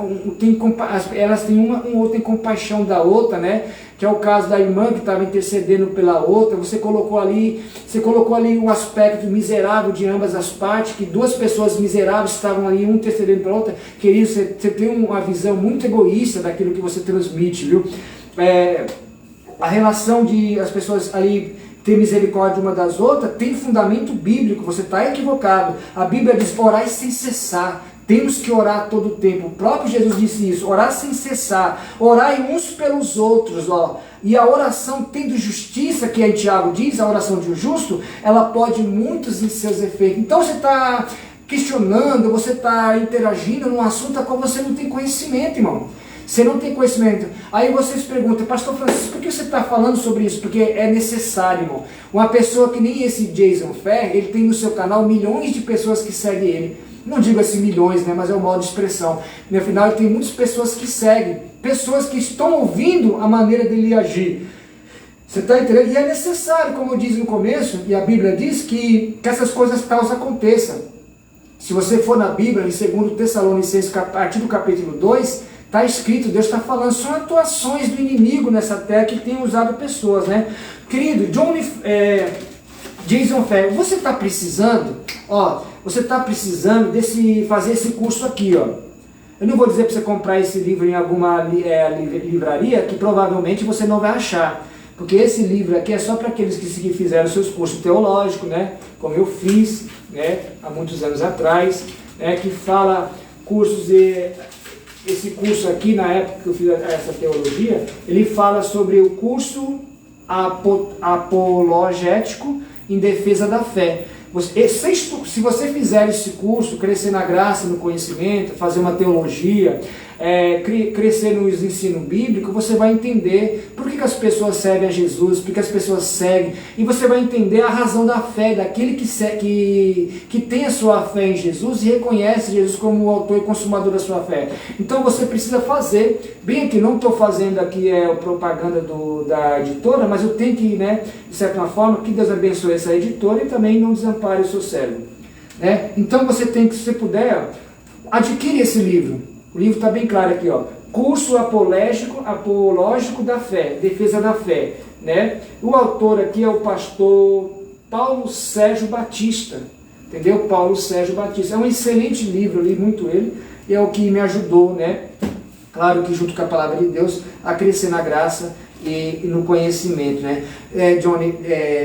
elas têm uma outra tem compaixão da outra, né? Que é o caso da irmã que estava intercedendo pela outra. Você colocou ali um aspecto miserável de ambas as partes, que duas pessoas miseráveis estavam ali, um intercedendo pela outra. Querido, você tem uma visão muito egoísta daquilo que você transmite, viu? A relação de as pessoas ali ter misericórdia uma das outras tem fundamento bíblico, você está equivocado. A Bíblia diz, orai sem cessar. Temos que orar todo o tempo. O próprio Jesus disse isso, orar sem cessar. Orai uns pelos outros, ó. E a oração tendo justiça, que em Tiago diz, a oração de um justo, ela pode muitos em seus efeitos. Então você está questionando, você está interagindo num assunto a qual você não tem conhecimento, irmão. Você não tem conhecimento. Aí vocês perguntam, pastor Francisco, por que você está falando sobre isso? Porque é necessário, irmão. Uma pessoa que nem esse Jason Ferri, ele tem no seu canal milhões de pessoas que seguem ele. Não digo assim milhões, né, mas é um modo de expressão. E afinal, ele tem muitas pessoas que seguem. Pessoas que estão ouvindo a maneira dele agir. Você está entendendo? E é necessário, como eu disse no começo, e a Bíblia diz que essas coisas tais aconteçam. Se você for na Bíblia, em 2 Tessalonicenses, a partir do capítulo 2, está escrito, Deus está falando, são atuações do inimigo nessa terra que tem usado pessoas, né? Querido, Jason Ferri, você está precisando, fazer esse curso aqui, ó. Eu não vou dizer para você comprar esse livro em alguma livraria, que provavelmente você não vai achar. Porque esse livro aqui é só para aqueles que fizeram seus cursos teológicos, né? Como eu fiz, né? Há muitos anos atrás, né? Que fala cursos esse curso aqui, na época que eu fiz essa teologia, ele fala sobre o curso apologético em defesa da fé. Se você fizer esse curso, crescer na graça, no conhecimento, fazer uma teologia, crescer no ensino bíblico, você vai entender por que as pessoas servem a Jesus, por que as pessoas seguem, e você vai entender a razão da fé, daquele que tem a sua fé em Jesus e reconhece Jesus como o autor e consumador da sua fé. Então você precisa fazer, bem aqui, não estou fazendo aqui propaganda da editora, mas eu tenho que, né, de certa forma, que Deus abençoe essa editora e também não desampare o seu cérebro. Né? Então você tem que, se você puder, adquire esse livro. O livro está bem claro aqui, ó. Curso apológico da fé, defesa da fé, né? O autor aqui é o pastor Paulo Sérgio Batista, entendeu? Paulo Sérgio Batista. É um excelente livro, eu li muito ele, e é o que me ajudou, né? Claro que junto com a palavra de Deus, a crescer na graça e no conhecimento, né? Johnny,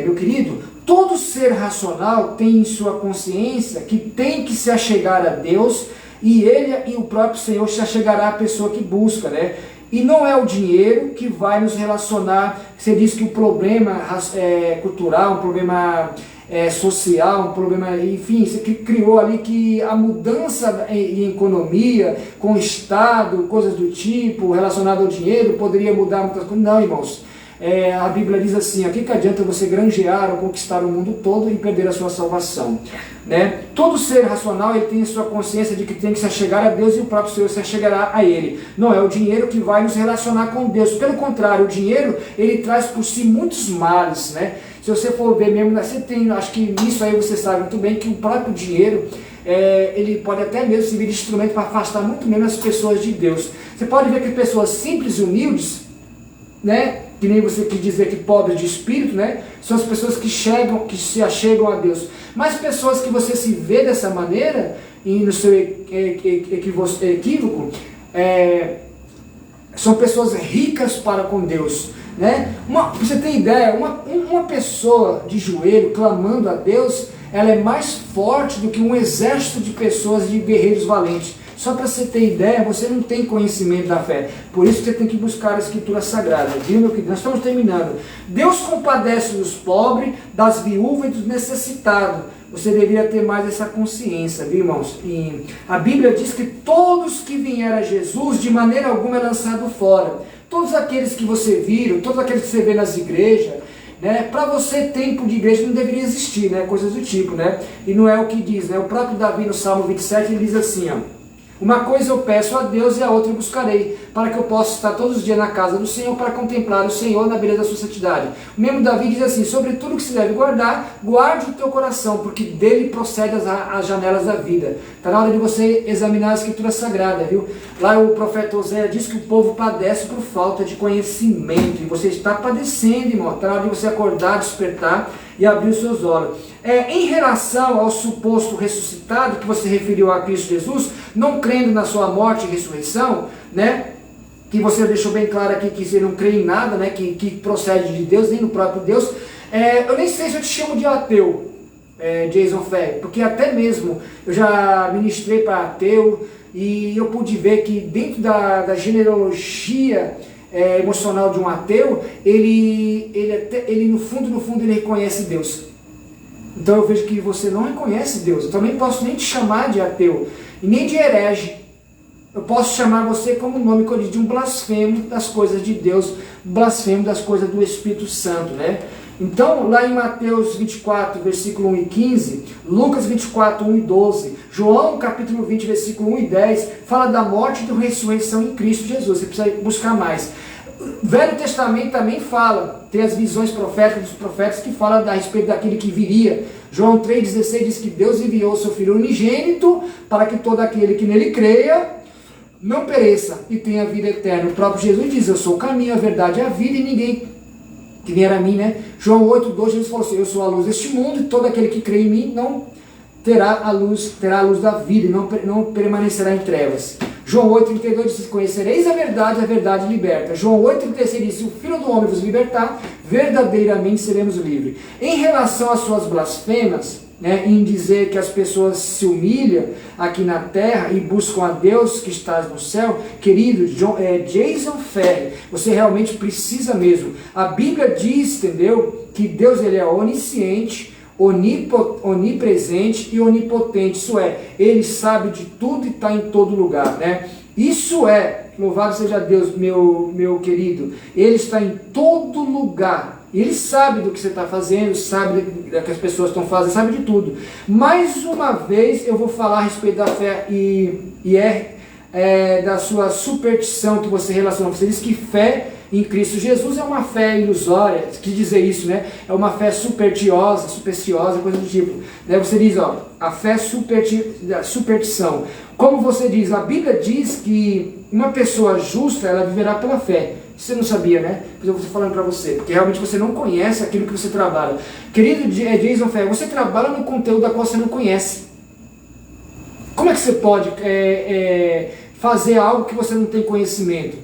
meu querido, todo ser racional tem em sua consciência que tem que se achegar a Deus, e ele e o próprio Senhor se achegará à pessoa que busca, né? E não é o dinheiro que vai nos relacionar. Você diz que o problema cultural, um problema social, um problema, enfim, você criou ali que a mudança em economia, com o Estado, coisas do tipo, relacionado ao dinheiro, poderia mudar muitas coisas. Não, irmãos. A Bíblia diz assim, o que adianta você granjear ou conquistar o mundo todo e perder a sua salvação? Né? Todo ser racional ele tem a sua consciência de que tem que se achegar a Deus e o próprio Senhor se achegará a Ele. Não é o dinheiro que vai nos relacionar com Deus. Pelo contrário, o dinheiro ele traz por si muitos males. Né? Se você for ver mesmo, você tem, acho que nisso aí você sabe muito bem que o próprio dinheiro ele pode até mesmo servir de instrumento para afastar muito menos as pessoas de Deus. Você pode ver que pessoas simples e humildes, né? Que nem você quis dizer que pobres de espírito, né? São as pessoas que se achegam a Deus. Mas pessoas que você se vê dessa maneira, e no seu equívoco, são pessoas ricas para com Deus. Né? Pra você ter ideia, uma pessoa de joelho clamando a Deus, ela é mais forte do que um exército de pessoas, de guerreiros valentes. Só para você ter ideia, você não tem conhecimento da fé. Por isso você tem que buscar a Escritura Sagrada. Viu, meu querido? Nós estamos terminando. Deus compadece dos pobres, das viúvas e dos necessitados. Você deveria ter mais essa consciência, viu, irmãos? E a Bíblia diz que todos que vieram a Jesus, de maneira alguma é lançado fora. Todos aqueles que você viram, todos aqueles que você vê nas igrejas, né? Para você, tempo de igreja não deveria existir, né? Coisas do tipo, né? E não é o que diz, né? O próprio Davi no Salmo 27, ele diz assim, ó. Uma coisa eu peço a Deus e a outra eu buscarei, para que eu possa estar todos os dias na casa do Senhor, para contemplar o Senhor na beleza da sua santidade. O mesmo Davi diz assim, sobre tudo que se deve guardar, guarde o teu coração, porque dele procede as janelas da vida. Está na hora de você examinar a Escritura Sagrada, viu? Lá o profeta Oséias diz que o povo padece por falta de conhecimento, e você está padecendo, irmão. Está na hora de você acordar, despertar e abrir os seus olhos. Em relação ao suposto ressuscitado, que você referiu a Cristo Jesus, não crendo na sua morte e ressurreição, né? Que você deixou bem claro aqui que você não crê em nada, né? Que procede de Deus, nem no próprio Deus. Eu nem sei se eu te chamo de ateu, Jason Ferri, porque até mesmo eu já ministrei para ateu e eu pude ver que dentro da genealogia emocional de um ateu, ele no fundo ele reconhece Deus. Então eu vejo que você não reconhece Deus. Eu também posso nem te chamar de ateu e nem de herege. Eu posso chamar você como nome de um blasfemo das coisas de Deus, blasfemo das coisas do Espírito Santo, né? Então, lá em Mateus 24, versículo 1 e 15, Lucas 24, 1 e 12, João capítulo 20, versículo 1 e 10, fala da morte e da ressurreição em Cristo Jesus. Você precisa buscar mais. O Velho Testamento também fala, tem as visões proféticas dos profetas que falam a respeito daquele que viria. João 3,16 diz que Deus enviou o seu Filho unigênito para que todo aquele que nele creia não pereça e tenha vida eterna. O próprio Jesus diz, eu sou o caminho, a verdade e a vida, e ninguém que vier a mim, né? João 8,2, Jesus falou assim, eu sou a luz deste mundo e todo aquele que crê em mim não terá a luz da vida e não permanecerá em trevas. João 8,32 diz, conhecereis a verdade liberta. João 8,36 diz, se o Filho do Homem vos libertar, verdadeiramente seremos livres. Em relação às suas blasfemas, né, em dizer que as pessoas se humilham aqui na terra e buscam a Deus que está no céu, querido, Jason Ferri, você realmente precisa mesmo. A Bíblia diz, entendeu, que Deus ele é onisciente, onipresente e onipotente, isso é, ele sabe de tudo e está em todo lugar, né? Isso é, louvado seja Deus, meu querido, ele está em todo lugar. Ele sabe do que você está fazendo, sabe do que as pessoas estão fazendo, sabe de tudo. Mais uma vez eu vou falar a respeito da fé da sua superstição que você relaciona. Você diz que fé em Cristo Jesus é uma fé ilusória, quis dizer isso, né? É uma fé supersticiosa, coisa do tipo. Daí você diz, ó, a fé superstição. Como você diz, a Bíblia diz que uma pessoa justa, ela viverá pela fé. Você não sabia, né? Mas eu vou falando para você, porque realmente você não conhece aquilo que você trabalha. Querido Jason Ferri, você trabalha no conteúdo da qual você não conhece. Como é que você pode fazer algo que você não tem conhecimento?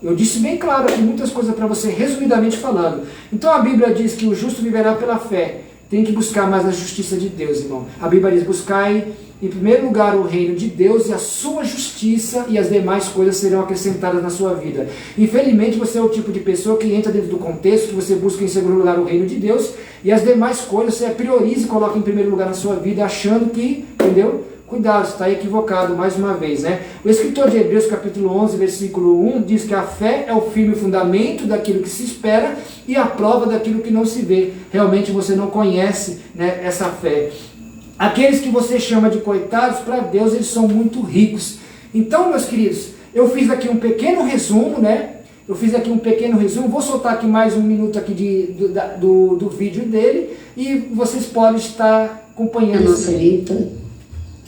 Eu disse bem claro aqui muitas coisas para você, resumidamente falando. Então a Bíblia diz que o justo viverá pela fé. Tem que buscar mais a justiça de Deus, irmão. A Bíblia diz, buscai em primeiro lugar o reino de Deus e a sua justiça, e as demais coisas serão acrescentadas na sua vida. Infelizmente você é o tipo de pessoa que entra dentro do contexto, que você busca em segundo lugar o reino de Deus, e as demais coisas você prioriza e coloca em primeiro lugar na sua vida, achando que, entendeu? Cuidado, você está equivocado mais uma vez, né? O escritor de Hebreus capítulo 11, versículo 1, diz que a fé é o firme fundamento daquilo que se espera e a prova daquilo que não se vê. Realmente você não conhece, né, essa fé. Aqueles que você chama de coitados, para Deus eles são muito ricos. Então, meus queridos, eu fiz aqui um pequeno resumo, né? Vou soltar aqui mais um minuto aqui do vídeo dele e vocês podem estar acompanhando. A nossa vida.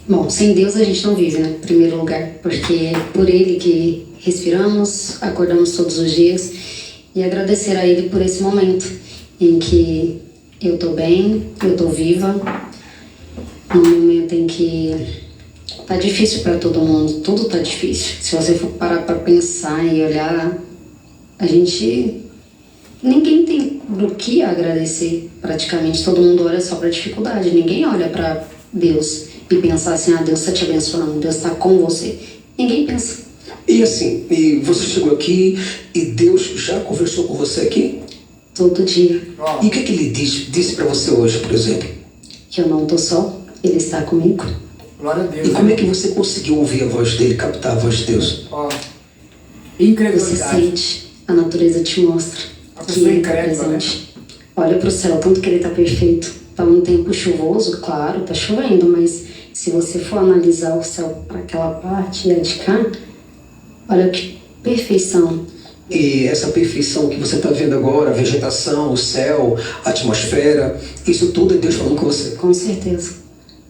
Bom, sem Deus a gente não vive, né? Em primeiro lugar, porque é por Ele que respiramos, acordamos todos os dias, e agradecer a Ele por esse momento em que eu estou bem, eu estou viva, num momento em que tá difícil para todo mundo, tudo tá difícil. Se você for parar para pensar e olhar, ninguém tem do que agradecer, praticamente todo mundo olha só para dificuldade, ninguém olha para Deus e pensar assim, Deus está te abençoando, Deus está com você. Ninguém pensa. E assim, e você chegou aqui e Deus já conversou com você aqui? Todo dia. E o que ele disse para você hoje, por exemplo? Que eu não estou só, Ele está comigo. Glória a Deus. E como é que você conseguiu ouvir a voz dele, captar a voz de Deus? Incredulidade. Você sente, a natureza te mostra que Ele está presente. Né? Olha para o céu, tanto que Ele está perfeito. Está um tempo chuvoso, claro, está chovendo, mas se você for analisar o céu para aquela parte e a de cá, olha que perfeição. E essa perfeição que você está vendo agora, a vegetação, o céu, a atmosfera, isso tudo é Deus falando com você? Com certeza.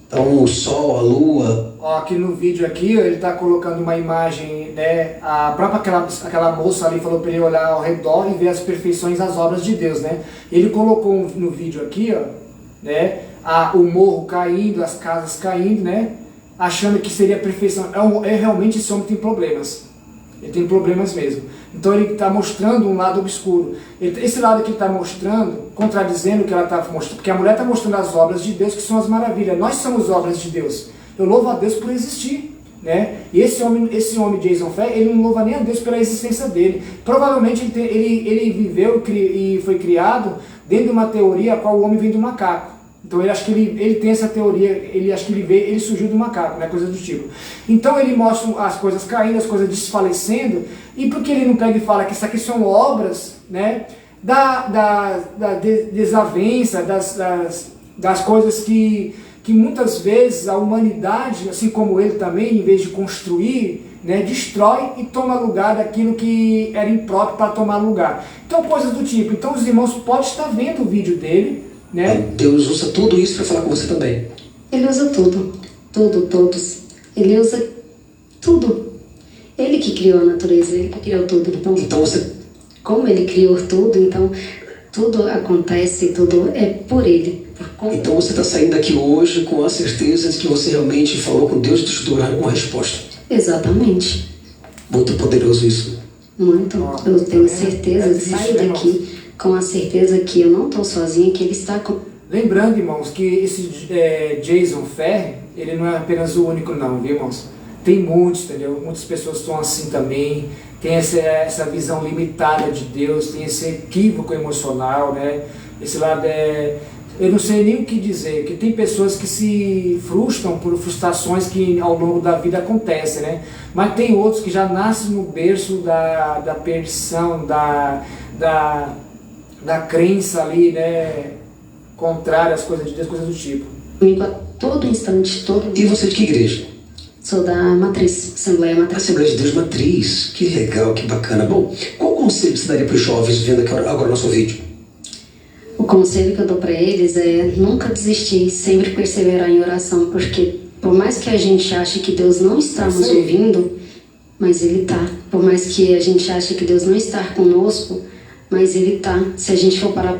Então o sol, a lua... Aqui no vídeo aqui, ele está colocando uma imagem, né? A própria aquela moça ali falou para ele olhar ao redor e ver as perfeições, as obras de Deus, né? Ele colocou no vídeo aqui, né? O morro caindo, as casas caindo, né? Achando que seria perfeição. Realmente esse homem tem problemas. Ele tem problemas mesmo. Então ele está mostrando um lado obscuro. Esse lado que ele está mostrando, contradizendo o que ela está mostrando, porque a mulher está mostrando as obras de Deus, que são as maravilhas. Nós somos obras de Deus. Eu louvo a Deus por existir, né? E esse homem Jason Ferri, ele não louva nem a Deus pela existência dele. Provavelmente ele viveu e foi criado dentro de uma teoria a qual o homem vem do macaco. Então ele acha que ele tem essa teoria, ele acha que ele surgiu do macaco, né, coisa do tipo. Então ele mostra as coisas caindo, as coisas desfalecendo, e por que ele não pega e fala que isso aqui são obras, né, da desavença, das coisas que muitas vezes a humanidade, assim como ele também, em vez de construir, né, destrói e toma lugar daquilo que era impróprio para tomar lugar. Então coisas do tipo. Então os irmãos podem estar vendo o vídeo dele, né? Deus usa tudo isso para falar com você também. Ele usa tudo, todos. Ele usa tudo. Ele que criou a natureza, ele que criou tudo. Então você... Como ele criou tudo, então tudo acontece, tudo é por ele. Então você está saindo daqui hoje com a certeza de que você realmente falou com Deus e te deu uma resposta. Exatamente. Muito poderoso isso. Muito. Eu tenho certeza de sair daqui com a certeza que eu não estou sozinha, que Ele está Lembrando, irmãos, que esse Jason Ferri, ele não é apenas o único não, viu, irmãos? Tem muitos, entendeu? Muitas pessoas estão assim também, tem essa visão limitada de Deus, tem esse equívoco emocional, né? Esse lado eu não sei nem o que dizer, que tem pessoas que se frustram por frustrações que ao longo da vida acontecem, né? Mas tem outros que já nascem no berço da perdição, da crença ali, né? Contrária às coisas de Deus, coisas do tipo. Comigo a todo instante, todo dia. E você de que igreja? Sou da Matriz, Assembleia Matriz. Assembleia de Deus Matriz. Que legal, que bacana. Bom, qual conselho você daria para os jovens vendo agora nosso vídeo? O conselho que eu dou para eles é nunca desistir, sempre perseverar em oração, porque por mais que a gente ache que Deus não está nos ouvindo, mas Ele está. Por mais que a gente ache que Deus não está conosco, mas Ele está. Se a gente for parar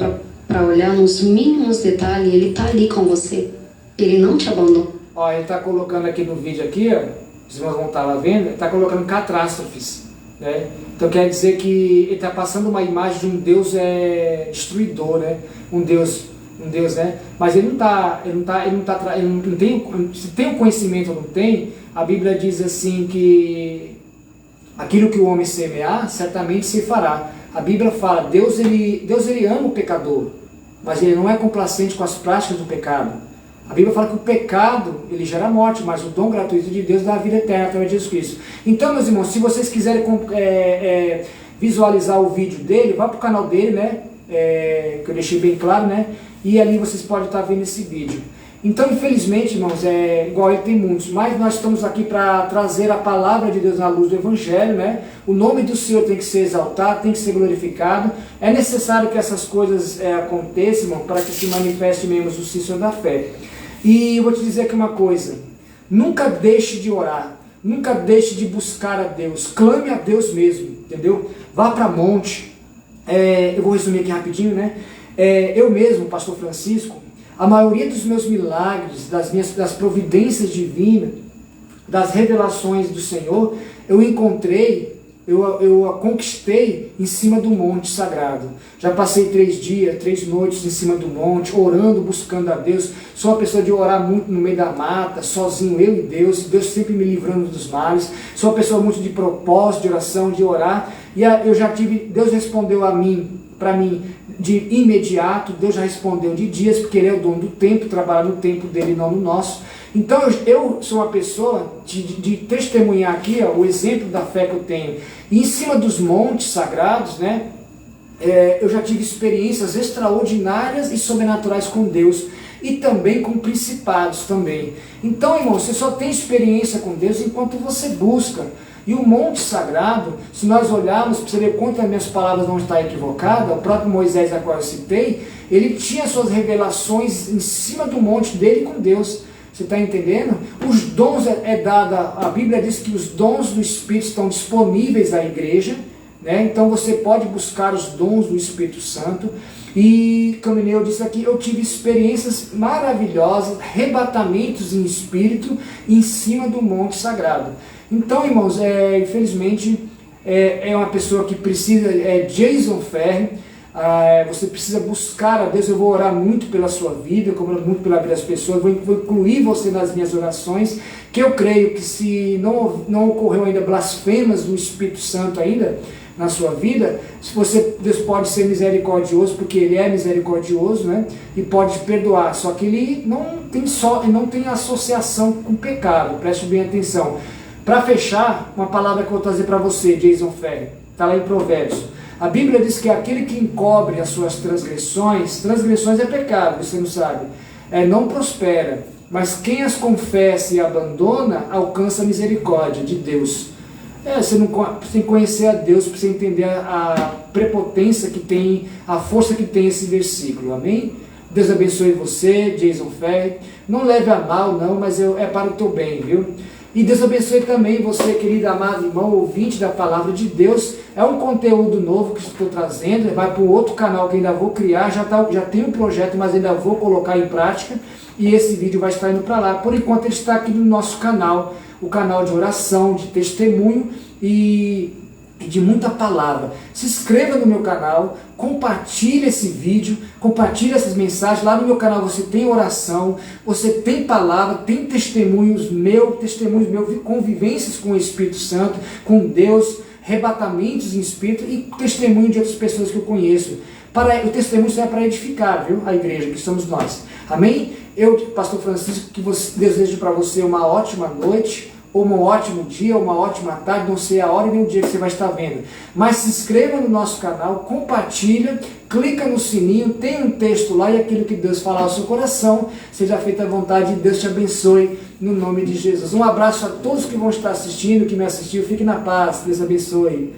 para olhar nos mínimos detalhes, Ele está ali com você. Ele não te abandona. Ó, ele está colocando aqui no vídeo aqui, ó, os irmãos vão estar lá vendo, ele está colocando catástrofes, né? Então quer dizer que ele está passando uma imagem de um Deus destruidor, né? Um Deus, né? Mas ele não tem, se tem um conhecimento ou não tem, a Bíblia diz assim que aquilo que o homem semear, certamente se fará. A Bíblia fala, Deus ele ama o pecador, mas ele não é complacente com as práticas do pecado. A Bíblia fala que o pecado, ele gera morte, mas o dom gratuito de Deus dá a vida eterna através de Jesus Cristo. Então, meus irmãos, se vocês quiserem visualizar o vídeo dele, vá para o canal dele, né? Que eu deixei bem claro, né? E ali vocês podem estar vendo esse vídeo. Então, infelizmente, irmãos, igual ele tem muitos, mas nós estamos aqui para trazer a palavra de Deus na luz do Evangelho, né? O nome do Senhor tem que ser exaltado, tem que ser glorificado. É necessário que essas coisas aconteçam, irmão, para que se manifeste mesmo a justiça da fé. E eu vou te dizer aqui uma coisa, nunca deixe de orar, nunca deixe de buscar a Deus, clame a Deus mesmo, entendeu? Vá para monte, eu vou resumir aqui rapidinho, né? Eu mesmo, pastor Francisco, a maioria dos meus milagres, das providências divinas, das revelações do Senhor, eu encontrei, eu a conquistei em cima do monte sagrado. Já passei 3 dias, 3 noites em cima do monte, orando, buscando a Deus. Sou uma pessoa de orar muito no meio da mata, sozinho, eu e Deus sempre me livrando dos males. Sou uma pessoa muito de propósito, de oração, de orar. E Deus respondeu para mim, de imediato. Deus já respondeu de dias, porque Ele é o dono do tempo, trabalha no tempo dele, não no nosso. Então eu sou uma pessoa de testemunhar aqui, ó, o exemplo da fé que eu tenho. E em cima dos montes sagrados, né, eu já tive experiências extraordinárias e sobrenaturais com Deus. E também com principados também. Então, irmão, você só tem experiência com Deus enquanto você busca. E o monte sagrado, se nós olharmos, para você ver quanto as minhas palavras não estão equivocadas, o próprio Moisés, a qual eu citei, ele tinha suas revelações em cima do monte dele com Deus. Você está entendendo? Os dons a Bíblia diz que os dons do Espírito estão disponíveis à igreja, né? Então você pode buscar os dons do Espírito Santo. E, como eu disse aqui, eu tive experiências maravilhosas, arrebatamentos em espírito em cima do monte sagrado. Então, irmãos, infelizmente, é uma pessoa que precisa, Jason Ferri, você precisa buscar a Deus. Eu vou orar muito pela sua vida, como muito pela vida das pessoas, vou incluir você nas minhas orações, que eu creio que se não ocorreu ainda blasfemas do Espírito Santo ainda na sua vida, Deus pode ser misericordioso, porque Ele é misericordioso, né? E pode perdoar, só que Ele não tem associação com o pecado, preste bem atenção. Para fechar, uma palavra que eu vou trazer para você, Jason Ferri, está lá em Provérbios. A Bíblia diz que aquele que encobre as suas transgressões é pecado, você não sabe, não prospera, mas quem as confessa e abandona, alcança a misericórdia de Deus. Você tem que conhecer a Deus para você entender a prepotência que tem, a força que tem esse versículo, amém? Deus abençoe você, Jason Ferri. Não leve a mal, não, mas é para o teu bem, viu? E Deus abençoe também você, querido amado irmão, ouvinte da palavra de Deus. É um conteúdo novo que estou trazendo, vai para um outro canal que ainda vou criar, já tem um projeto, mas ainda vou colocar em prática, e esse vídeo vai estar indo para lá. Por enquanto ele está aqui no nosso canal, o canal de oração, de testemunho, e e de muita palavra. Se inscreva no meu canal, compartilhe esse vídeo, compartilhe essas mensagens. Lá no meu canal você tem oração, você tem palavra, tem testemunhos meus, convivências com o Espírito Santo, com Deus, arrebatamentos em Espírito e testemunho de outras pessoas que eu conheço. O testemunho serve para edificar, viu? A igreja, que somos nós. Amém? Eu, pastor Francisco, que desejo para você uma ótima noite, ou um ótimo dia, ou uma ótima tarde, não sei a hora e nem o dia que você vai estar vendo. Mas se inscreva no nosso canal, compartilha, clica no sininho, tem um texto lá e aquilo que Deus falar ao seu coração, seja feita a vontade de Deus, te abençoe, no nome de Jesus. Um abraço a todos que vão estar assistindo, que me assistiu, fique na paz, Deus abençoe.